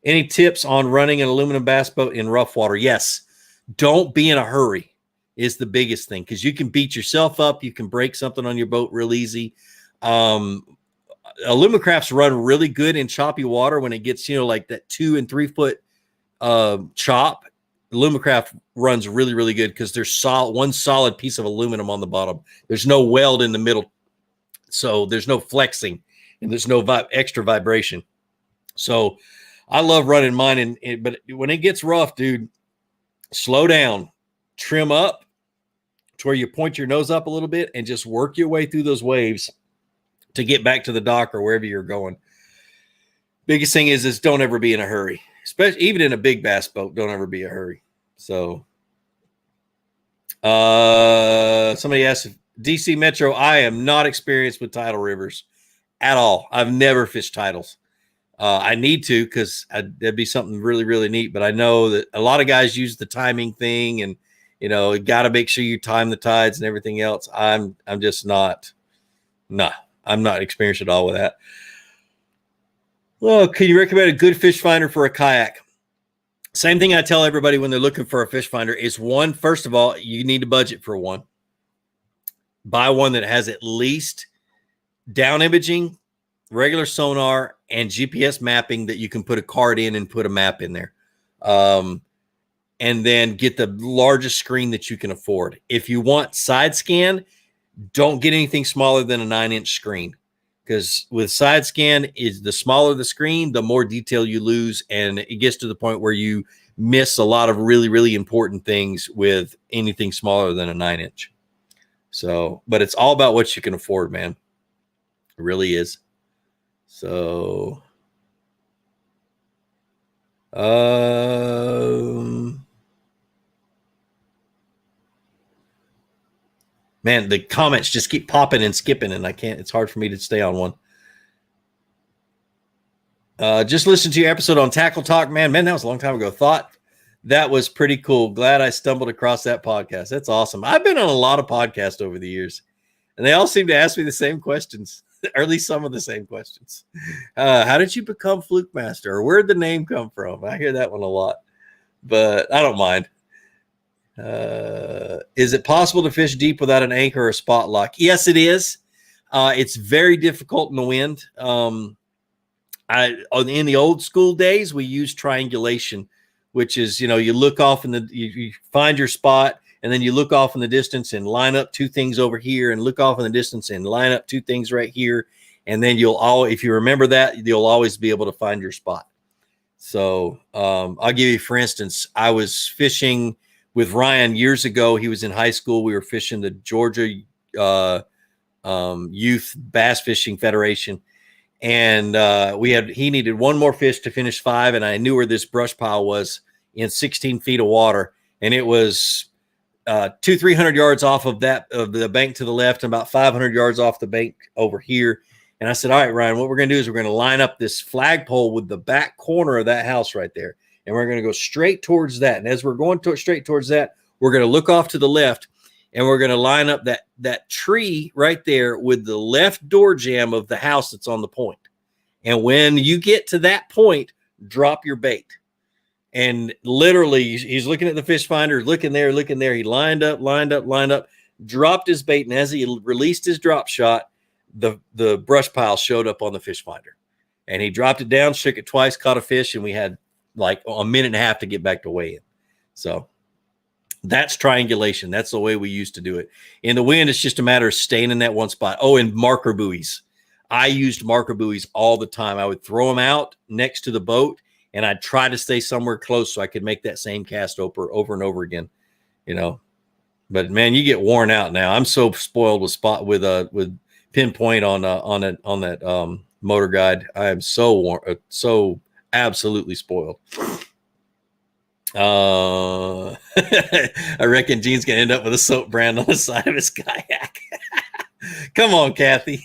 any tips on running an aluminum bass boat in rough water? Yes. Don't be in a hurry is the biggest thing, because you can beat yourself up. You can break something on your boat real easy. Aluminum crafts run really good in choppy water when it gets, like that 2 and 3 foot chop. Aluminum craft runs really, really good because there's one solid piece of aluminum on the bottom. There's no weld in the middle. So there's no flexing and there's no extra vibration. So I love running mine. But when it gets rough, dude, slow down, trim up to where you point your nose up a little bit and just work your way through those waves to get back to the dock or wherever you're going. Biggest thing is don't ever be in a hurry, especially even in a big bass boat. Don't ever be in a hurry. So, somebody asked if DC Metro. I am not experienced with tidal rivers at all. I've never fished tidals. I need to, because that'd be something really, really neat. But I know that a lot of guys use the timing thing, and you got to make sure you time the tides and everything else. I'm just not. Nah, I'm not experienced at all with that. Well, can you recommend a good fish finder for a kayak? Same thing I tell everybody when they're looking for a fish finder is one. First of all, you need to budget for one. Buy one that has at least down imaging, regular sonar, and GPS mapping that you can put a card in and put a map in there. And then get the largest screen that you can afford. If you want side scan, don't get anything smaller than a 9-inch screen, because with side scan, is the smaller the screen, the more detail you lose, and it gets to the point where you miss a lot of really, really important things with anything smaller than a 9-inch. So, but it's all about what you can afford, man. It really is. So, man, the comments just keep popping and skipping, and it's hard for me to stay on one. Just listened to your episode on Tackle Talk, man, that was a long time ago. Thought that was pretty cool. Glad I stumbled across that podcast. That's awesome. I've been on a lot of podcasts over the years, and they all seem to ask me the same questions, or at least some of the same questions. How did you become Fluke Master? Or where'd the name come from? I hear that one a lot, but I don't mind. Is it possible to fish deep without an anchor or spot lock? Yes, it is. It's very difficult in the wind. In the old school days, we used triangulation, which is, you look off you find your spot, and then you look off in the distance and line up 2 things over here, and look off in the distance and line up 2 things right here. And then if you remember that, you'll always be able to find your spot. So I'll give you, for instance, I was fishing with Ryan years ago. He was in high school. We were fishing the Georgia Youth Bass Fishing Federation. And he needed 1 more fish to finish 5. And I knew where this brush pile was in 16 feet of water. And it was 200-300 yards off of the bank to the left, and about 500 yards off the bank over here. And I said, all right, Ryan, what we're going to do is we're going to line up this flagpole with the back corner of that house right there. And we're going to go straight towards that. And as we're going straight towards that, we're going to look off to the left, and we're going to line up that tree right there with the left door jamb of the house that's on the point. And when you get to that point, drop your bait. And literally, he's looking at the fish finder, looking there. He lined up, dropped his bait. And as he released his drop shot, the brush pile showed up on the fish finder. And he dropped it down, shook it twice, caught a fish, and we had like a minute and a half to get back to weigh in. So that's triangulation. That's the way we used to do it. In the wind, it's just a matter of staying in that one spot. Oh, and marker buoys. I used marker buoys all the time. I would throw them out next to the boat, and I'd try to stay somewhere close so I could make that same cast over and over again, But man, you get worn out now. I'm so spoiled with pinpoint on that motor guide. I am so absolutely spoiled. I reckon Gene's gonna end up with a soap brand on the side of his kayak. Come on, Kathy.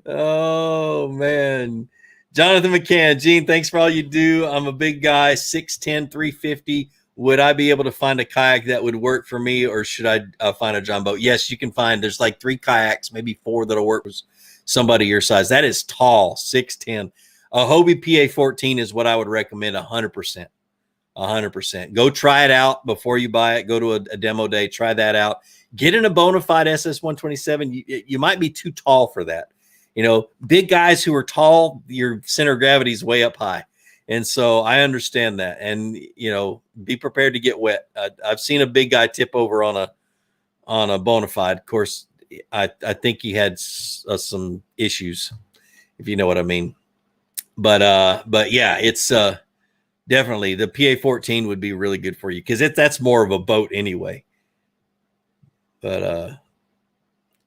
Oh man. Jonathan McCann, Gene, thanks for all you do. I'm a big guy, 6'10", 350. Would I be able to find a kayak that would work for me, or should I find a jumbo? Yes, you can find. There's like 3 kayaks, maybe 4 that'll work with somebody your size. That is tall, 6'10". A Hobie PA14 is what I would recommend 100%. 100%. Go try it out before you buy it. Go to a demo day. Try that out. Get in a bona fide SS127. You might be too tall for that. Big guys who are tall, your center of gravity is way up high. And so I understand that. And, be prepared to get wet. I've seen a big guy tip over on a bona fide. Of course, I think he had some issues, if you know what I mean. But yeah, it's definitely the PA14 would be really good for you because that's more of a boat anyway. But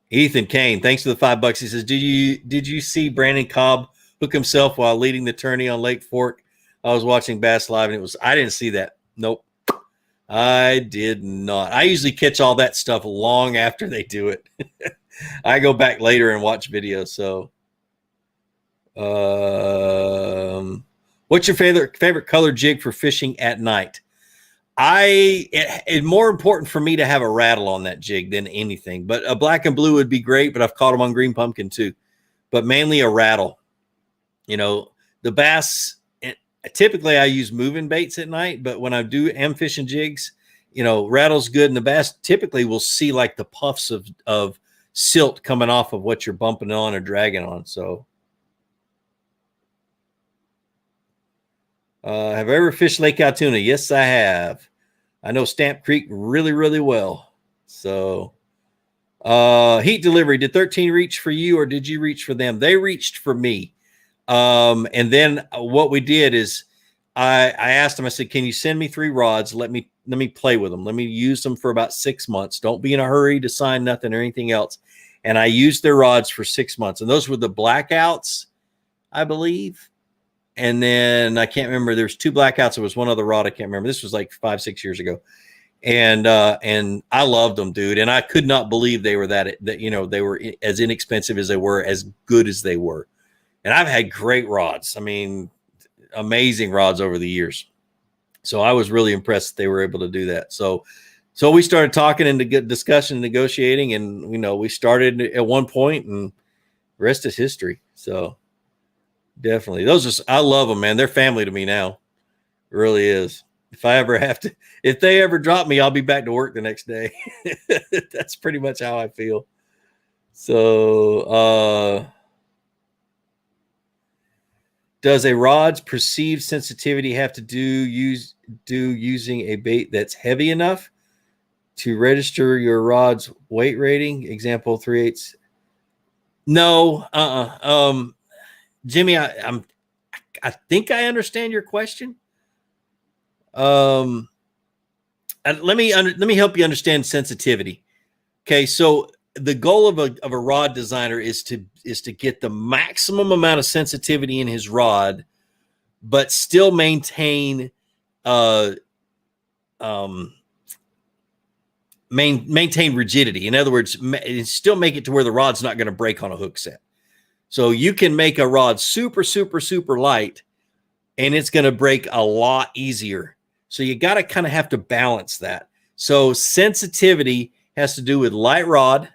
Ethan Kane, thanks for the $5. He says, did you see Brandon Cobb hook himself while leading the tourney on Lake Fork? I was watching Bass Live and I didn't see that. Nope. I did not. I usually catch all that stuff long after they do it. I go back later and watch videos. So, what's your favorite color jig for fishing at night? It's more important for me to have a rattle on that jig than anything, but a black and blue would be great, but I've caught them on green pumpkin too, but mainly a rattle. The bass, typically I use moving baits at night, but when I am fishing jigs, rattle's good. And the bass typically will see like the puffs of silt coming off of what you're bumping on or dragging on. So, have I ever fished Lake Altoona? Yes, I have. I know Stamp Creek really, really well. So, heat delivery. Did 13 reach for you or did you reach for them? They reached for me. And then what we did is I asked him, I said, can you send me 3 rods? Let me play with them. Let me use them for about 6 months. Don't be in a hurry to sign nothing or anything else. And I used their rods for 6 months. And those were the blackouts, I believe. And then I can't remember. There's 2 blackouts. There was one other rod. I can't remember. This was like 5-6 years ago. And I loved them, dude. And I could not believe they were that, you know, they were as inexpensive as they were, as good as they were. And I've had great rods. I mean, amazing rods over the years. So I was really impressed that they were able to do that. So we started talking and get discussion, negotiating, and you know, we started at one point, and the rest is history. So definitely, I love them, man. They're family to me now. It really is. If they ever drop me, I'll be back to work the next day. That's pretty much how I feel. So, does a rod's perceived sensitivity have to do using a bait that's heavy enough to register your rod's weight rating? Example 3/8. No, Jimmy, I think I understand your question. Let me help you understand sensitivity. Okay, so the goal of a rod designer is to get the maximum amount of sensitivity in his rod, but still maintain maintain rigidity. In other words, still make it to where the rod's not going to break on a hook set. So you can make a rod super, super, super light, and it's going to break a lot easier. So you got to kind of have to balance that. So sensitivity has to do with light rod,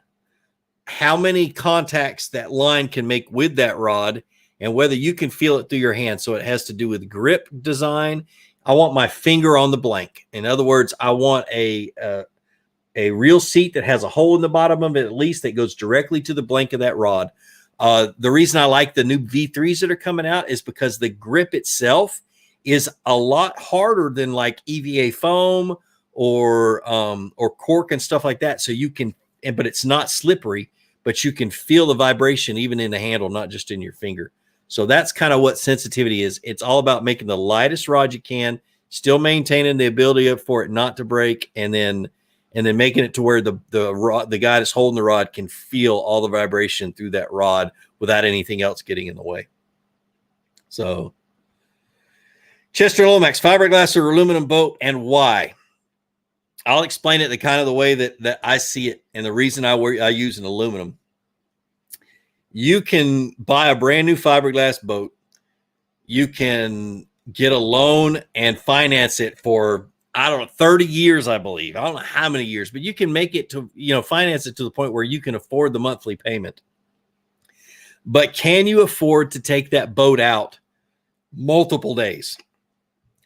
how many contacts that line can make with that rod, and whether you can feel it through your hand. So it has to do with grip design. I want my finger on the blank. In other words, I want a reel seat that has a hole in the bottom of it, at least, that goes directly to the blank of that rod. The reason I like the new V3s that are coming out is because the grip itself is a lot harder than like EVA foam or cork and stuff like that. So you can, but it's not slippery, but you can feel the vibration even in the handle, not just in your finger. So that's kind of what sensitivity is. It's all about making the lightest rod you can, still maintaining the ability for it not to break, and then making it to where the guy that's holding the rod can feel all the vibration through that rod without anything else getting in the way. So, Chester Lomax, fiberglass or aluminum boat, and why? I'll explain it the kind of the way that I see it, and the reason I use an aluminum. You can buy a brand new fiberglass boat. You can get a loan and finance it for, I don't know, 30 years, I believe. I don't know how many years, but you can make it to, finance it to the point where you can afford the monthly payment. But can you afford to take that boat out multiple days?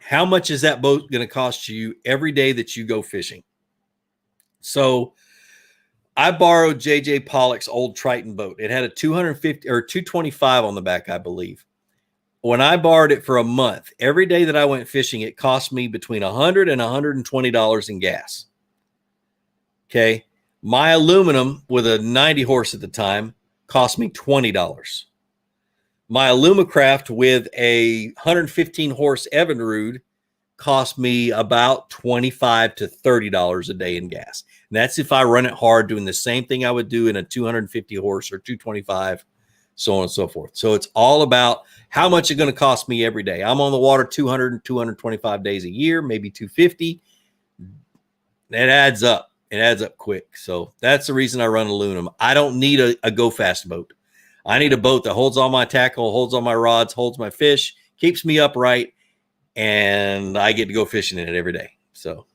How much is that boat going to cost you every day that you go fishing? So I borrowed JJ Pollock's old Triton boat. It had a 250 or 225 on the back, I believe. When I borrowed it for a month, every day that I went fishing, it cost me between $100 and $120 in gas. Okay. My aluminum with a 90 horse at the time cost me $20. My Alumacraft with a 115 horse Evinrude cost me about $25 to $30 a day in gas. And that's if I run it hard, doing the same thing I would do in a 250 horse or 225, so on and so forth. So it's all about how much it's going to cost me every day. I'm on the water 200 and 225 days a year, maybe 250. That adds up. It adds up quick. So that's the reason I run aluminum. I don't need a go fast boat. I need a boat that holds all my tackle, holds all my rods, holds my fish, keeps me upright, and I get to go fishing in it every day. So,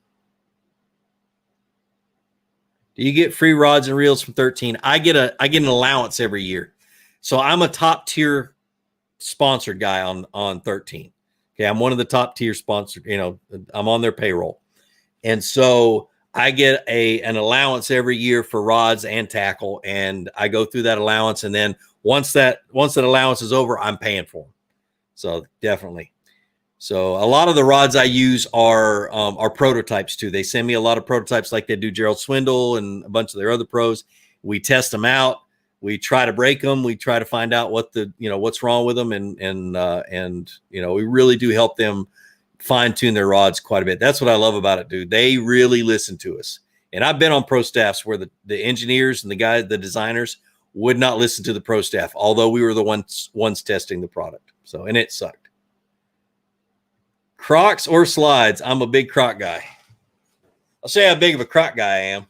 do you get free rods and reels from 13? I get an allowance every year. So I'm a top tier sponsored guy on 13. Okay, I'm one of the top tier sponsored. I'm on their payroll, and so I get an allowance every year for rods and tackle, and I go through that allowance, and then once that allowance is over, I'm paying for them. So definitely. So a lot of the rods I use are prototypes too. They send me a lot of prototypes like they do Gerald Swindle and a bunch of their other pros. We test them out. We try to break them. We try to find out what's wrong with them. And we really do help them fine tune their rods quite a bit. That's what I love about it, dude. They really listen to us. And I've been on pro staffs where the engineers and the designers would not listen to the pro staff, although we were the ones testing the product. So, and it sucked. Crocs or slides? I'm a big croc guy. I'll show you how big of a croc guy I am.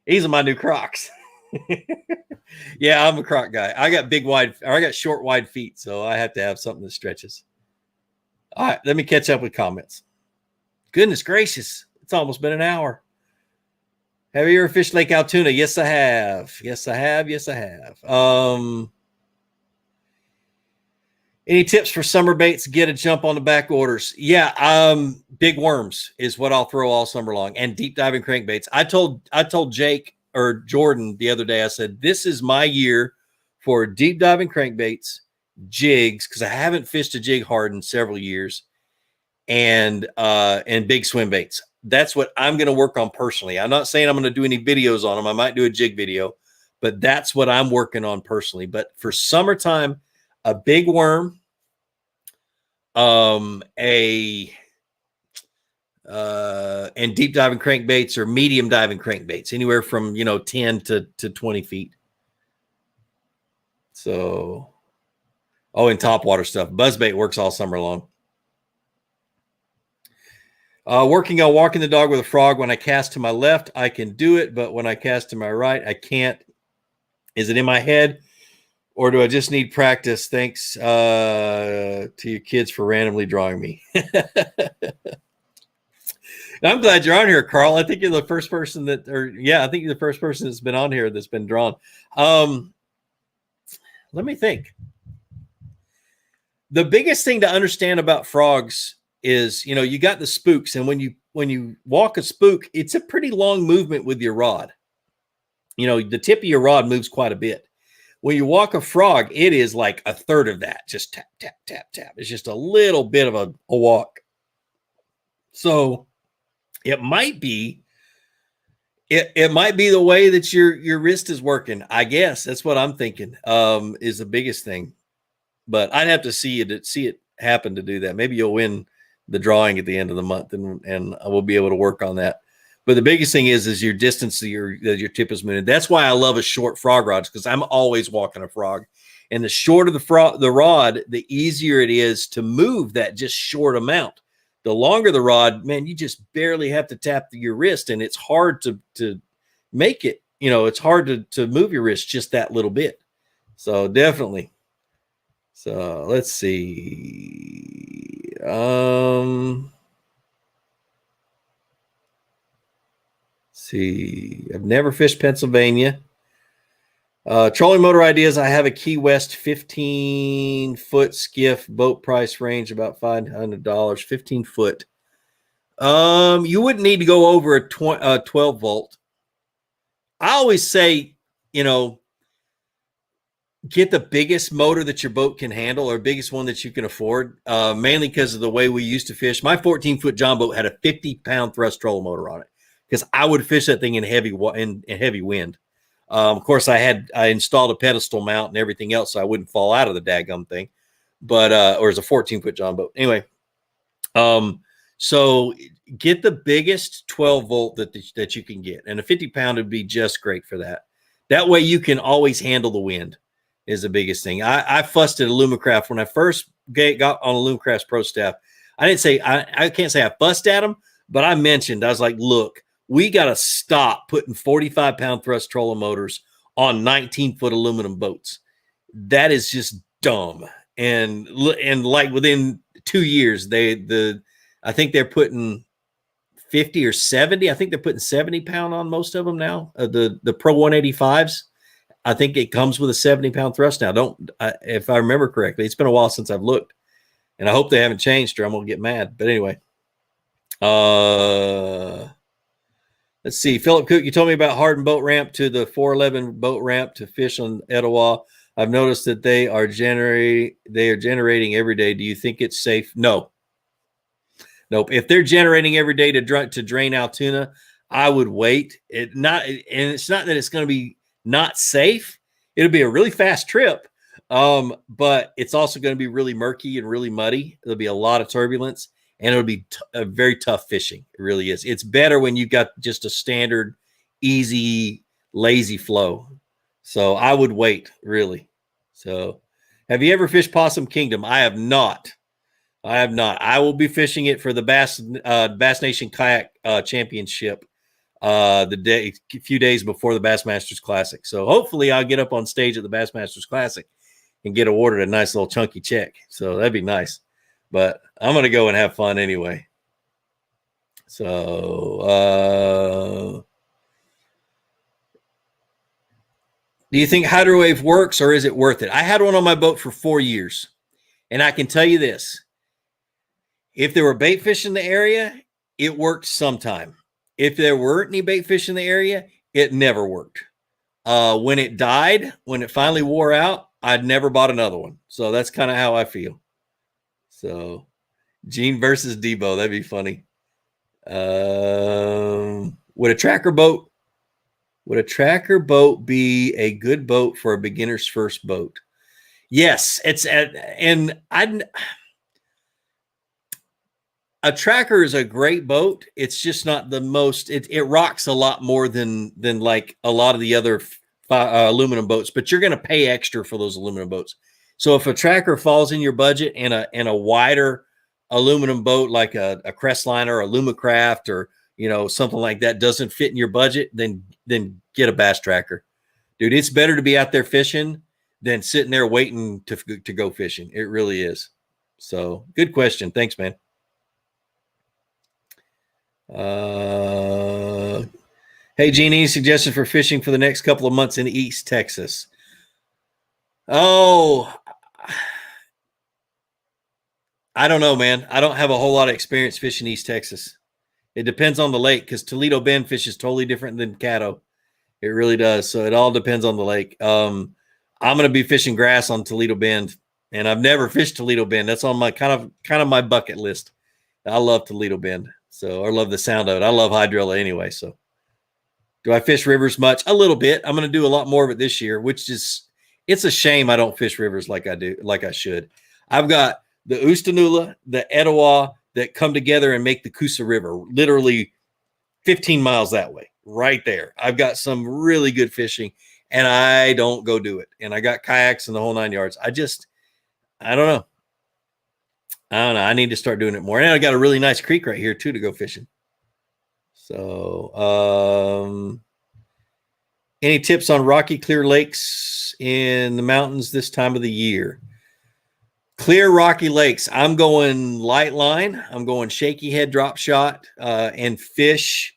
These are my new Crocs. Yeah, I'm a croc guy. I got short, wide feet, so I have to have something that stretches. All right, let me catch up with comments. Goodness gracious. It's almost been an hour. Have you ever fished Lake Altoona? Yes, I have. Yes, I have. Yes, I have. Any tips for summer baits? Get a jump on the back orders. Yeah, big worms is what I'll throw all summer long, and deep diving crankbaits. I told Jake or Jordan the other day, I said, this is my year for deep diving crankbaits, jigs, because I haven't fished a jig hard in several years, and big swim baits. That's what I'm going to work on personally. I'm not saying I'm going to do any videos on them. I might do a jig video, but that's what I'm working on personally. But for summertime, a big worm, and deep diving crankbaits or medium diving crankbaits, anywhere from 10 to 20 feet. So, and top water stuff. Buzzbait works all summer long. Working on walking the dog with a frog. When I cast to my left, I can do it, but when I cast to my right, I can't. Is it in my head, or do I just need practice? Thanks to your kids for randomly drawing me. I'm glad you're on here, Carl. I think you're the first person I think you're the first person that's been on here that's been drawn. Let me think. The biggest thing to understand about frogs is, you got the spooks, and when you walk a spook, it's a pretty long movement with your rod. The tip of your rod moves quite a bit. When you walk a frog, it is like a third of that. Just tap, tap, tap, tap. It's just a little bit of a walk. So it might be the way that your wrist is working. I guess that's what I'm thinking. Is the biggest thing. But I'd have to see it happen to do that. Maybe you'll win the drawing at the end of the month, and I will be able to work on that. But the biggest thing is your distance that your tip is moving. That's why I love a short frog rod, because I'm always walking a frog. And the shorter the rod, the easier it is to move that just short amount. The longer the rod, man, you just barely have to tap your wrist, and it's hard to make it. It's hard to move your wrist just that little bit. So definitely. So let's see. See, I've never fished Pennsylvania. Trolling motor ideas. I have a Key West 15-foot skiff, boat price range about $500, 15 foot. You wouldn't need to go over a 12 volt. I always say, get the biggest motor that your boat can handle, or biggest one that you can afford, mainly because of the way we used to fish. My 14-foot John boat had a 50-pound thrust trolling motor on it, because I would fish that thing in heavy wind. Of course, I installed a pedestal mount and everything else, so I wouldn't fall out of the daggum thing. But or it's a 14-foot John boat. Anyway, so get the biggest 12 volt that you can get, and a 50-pound would be just great for that. That way, you can always handle the wind. Is the biggest thing. I fussed at Alumacraft when I first got on Alumacraft's pro staff. I didn't say I can't say I fussed at them, but I mentioned, I was like, look, we got to stop putting 45-pound thrust trolling motors on 19-foot aluminum boats. That is just dumb. And like within 2 years, I think they're putting 50 or 70. I think they're putting 70-pound on most of them now. The Pro 185s. I think it comes with a 70-pound thrust now. If I remember correctly, it's been a while since I've looked, and I hope they haven't changed, or I'm gonna get mad. But anyway, let's see. Philip Cook, you told me about Hardin boat ramp to the 411 boat ramp to fish on Etowah. I've noticed that they are generating every day. Do you think it's safe? No. Nope. If they're generating every day to drain Altoona, I would wait. And it's not that it's going to be not safe. It'll be a really fast trip, But it's also going to be really murky and really muddy. There'll be a lot of turbulence, and it'll be a very tough fishing. It really is. It's better when you've got just a standard, easy, lazy flow. So I would wait, really. So have you ever fished Possum Kingdom? I have not. I have not. I will be fishing it for the Bass Nation Kayak Championship a few days before the Bassmasters Classic. So hopefully I'll get up on stage at the Bassmasters Classic and get awarded a nice little chunky check. So that'd be nice. But I'm going to go and have fun anyway. So do you think Hydrowave works, or is it worth it? I had one on my boat for 4 years, and I can tell you this. If there were bait fish in the area, it worked sometime. If there weren't any bait fish in the area, it never worked. When it died, when it finally wore out, I'd never bought another one. So that's kind of how I feel. So Gene versus Debo, that'd be funny. Would a tracker boat be a good boat for a beginner's first boat? Yes, a tracker is a great boat. It's just not the most. It rocks a lot more than like a lot of the other aluminum boats. But you're going to pay extra for those aluminum boats. So if a tracker falls in your budget and a wider aluminum boat like a Crestliner or a Lumacraft or something like that doesn't fit in your budget, then get a bass tracker, dude. It's better to be out there fishing than sitting there waiting to go fishing. It really is. So good question. Thanks, man. Hey, Gene, any suggestions for fishing for the next couple of months in East Texas? Oh, I don't know, man. I don't have a whole lot of experience fishing East Texas. It depends on the lake, because Toledo Bend fish is totally different than Caddo. It really does. So it all depends on the lake. I'm going to be fishing grass on Toledo Bend, and I've never fished Toledo Bend. That's on my kind of my bucket list. I love Toledo Bend. So I love the sound of it. I love hydrilla anyway. So do I fish rivers much? A little bit. I'm going to do a lot more of it this year, it's a shame I don't fish rivers like I should. I've got the Oostanula, the Etowah that come together and make the Coosa River, literally 15 miles that way, right there. I've got some really good fishing, and I don't go do it. And I got kayaks and the whole 9 yards. I don't know. I need to start doing it more. And I got a really nice creek right here too to go fishing. So, any tips on rocky clear lakes in the mountains this time of the year? Clear rocky lakes. I'm going light line. I'm going shaky head drop shot and fish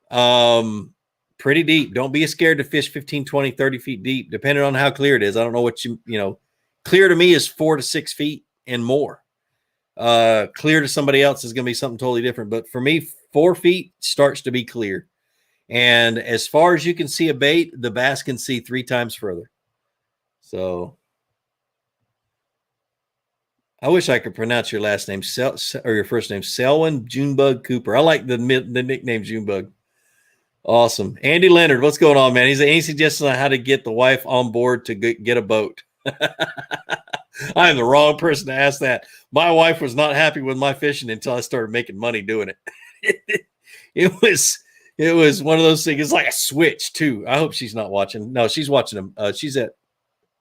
pretty deep. Don't be scared to fish 15, 20, 30 feet deep, depending on how clear it is. I don't know what clear to me is 4 to 6 feet and more. Clear to somebody else is going to be something totally different. But for me, 4 feet starts to be clear. And as far as you can see a bait, the bass can see 3 times further. So I wish I could pronounce your last name or your first name, Selwyn Junebug Cooper. I like the nickname Junebug. Awesome. Andy Leonard, what's going on, man? Any suggestions on how to get the wife on board to get a boat? I am the wrong person to ask that. My wife was not happy with my fishing until I started making money doing it. It was one of those things. It's like a switch too. I hope she's not watching. No, she's watching them. She's at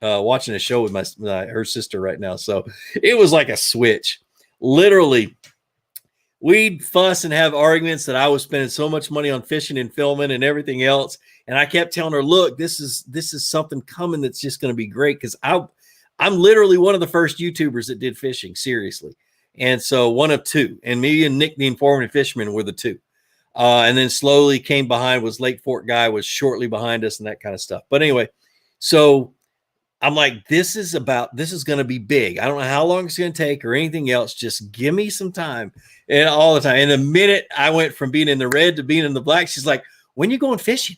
watching a show with her sister right now. So it was like a switch. Literally, we'd fuss and have arguments that I was spending so much money on fishing and filming and everything else. And I kept telling her, look, this is something coming that's just going to be great. Cause I'm literally one of the first YouTubers that did fishing, seriously. And so one of two, and me and Nick, the informative fisherman, were the two. And then slowly came behind was Lake Fork guy, was shortly behind us and that kind of stuff. But anyway, so I'm like, this is going to be big. I don't know how long it's going to take or anything else. Just give me some time. And all the time. And the minute I went from being in the red to being in the black, she's like, when you going fishing?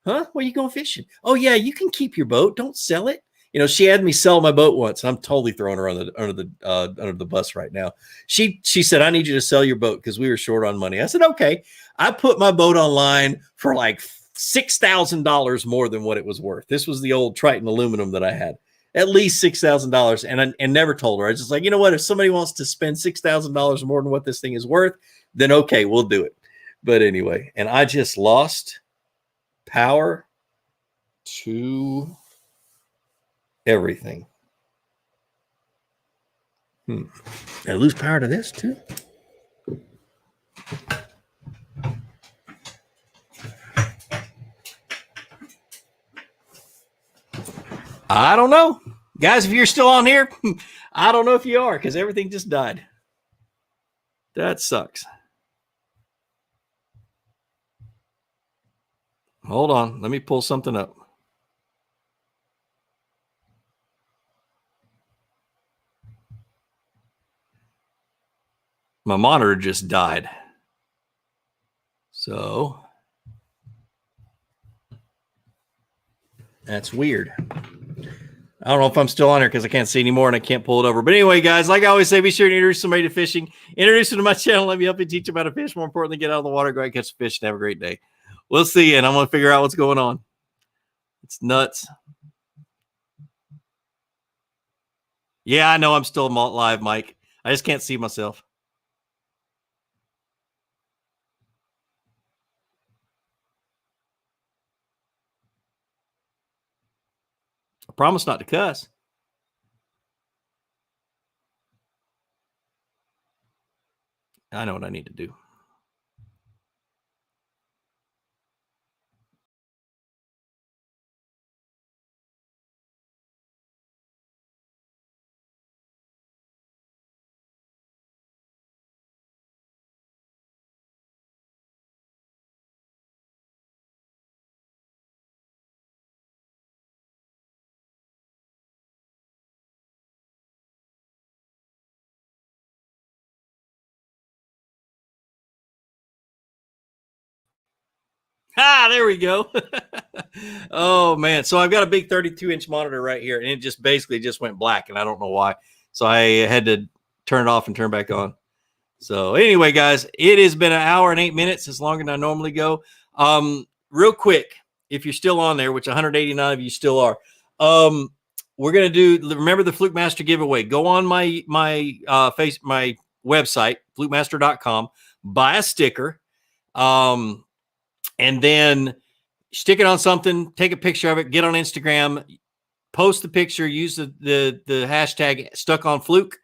Huh? When you going fishing? Oh yeah, you can keep your boat. Don't sell it. She had me sell my boat once. I'm totally throwing her under the bus right now. She said, I need you to sell your boat because we were short on money. I said, okay. I put my boat online for like $6,000 more than what it was worth. This was the old Triton aluminum that I had. at least $6,000, and never told her. I was just like, you know what? If somebody wants to spend $6,000 more than what this thing is worth, then okay, we'll do it. But anyway, and I just lost power to everything. I lose power to this too. I don't know. Guys, if you're still on here, I don't know if you are, because everything just died. That sucks. Hold on. Let me pull something up. My monitor just died. So that's weird. I don't know if I'm still on here because I can't see anymore and I can't pull it over. But anyway, guys, like I always say, be sure to introduce somebody to fishing. Introduce them to my channel. Let me help you teach them how to fish. More importantly, get out of the water, go out and catch a fish, and have a great day. We'll see you, and I'm going to figure out what's going on. It's nuts. Yeah, I know I'm still live, Mike. I just can't see myself. I promise not to cuss. I know what I need to do. There we go. Oh man. So I've got a big 32-inch monitor right here, and it just basically just went black, and I don't know why. So I had to turn it off and turn back on. So anyway, guys, it has been an hour and 8 minutes. It's longer than I normally go. Real quick, if you're still on there, which 189 of you still are, we're gonna remember the Fluke Master giveaway. Go on my website, flukemaster.com, buy a sticker. And then stick it on something, take a picture of it, get on Instagram, post the picture, use the hashtag stuck on Fluke.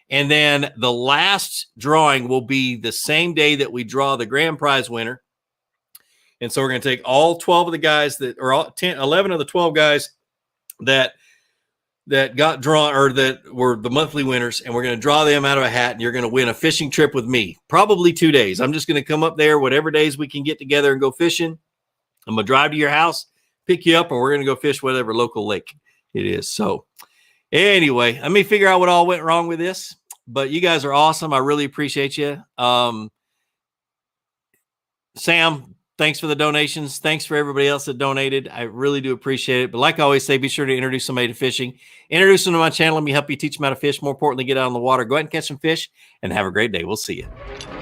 And then the last drawing will be the same day that we draw the grand prize winner. And so we're going to take all 12 of the guys or 11 of the 12 guys that got drawn, or that were the monthly winners, and we're going to draw them out of a hat, and you're going to win a fishing trip with me, probably 2 days. I'm just going to come up there whatever days we can get together and go fishing. I'm going to drive to your house, pick you up, and we're going to go fish whatever local lake it is. So anyway, let me figure out what all went wrong with this, but you guys are awesome. I really appreciate you. Sam, thanks for the donations. Thanks for everybody else that donated. I really do appreciate it. But like I always say, be sure to introduce somebody to fishing. Introduce them to my channel. Let me help you teach them how to fish. More importantly, get out on the water. Go ahead and catch some fish and have a great day. We'll see you.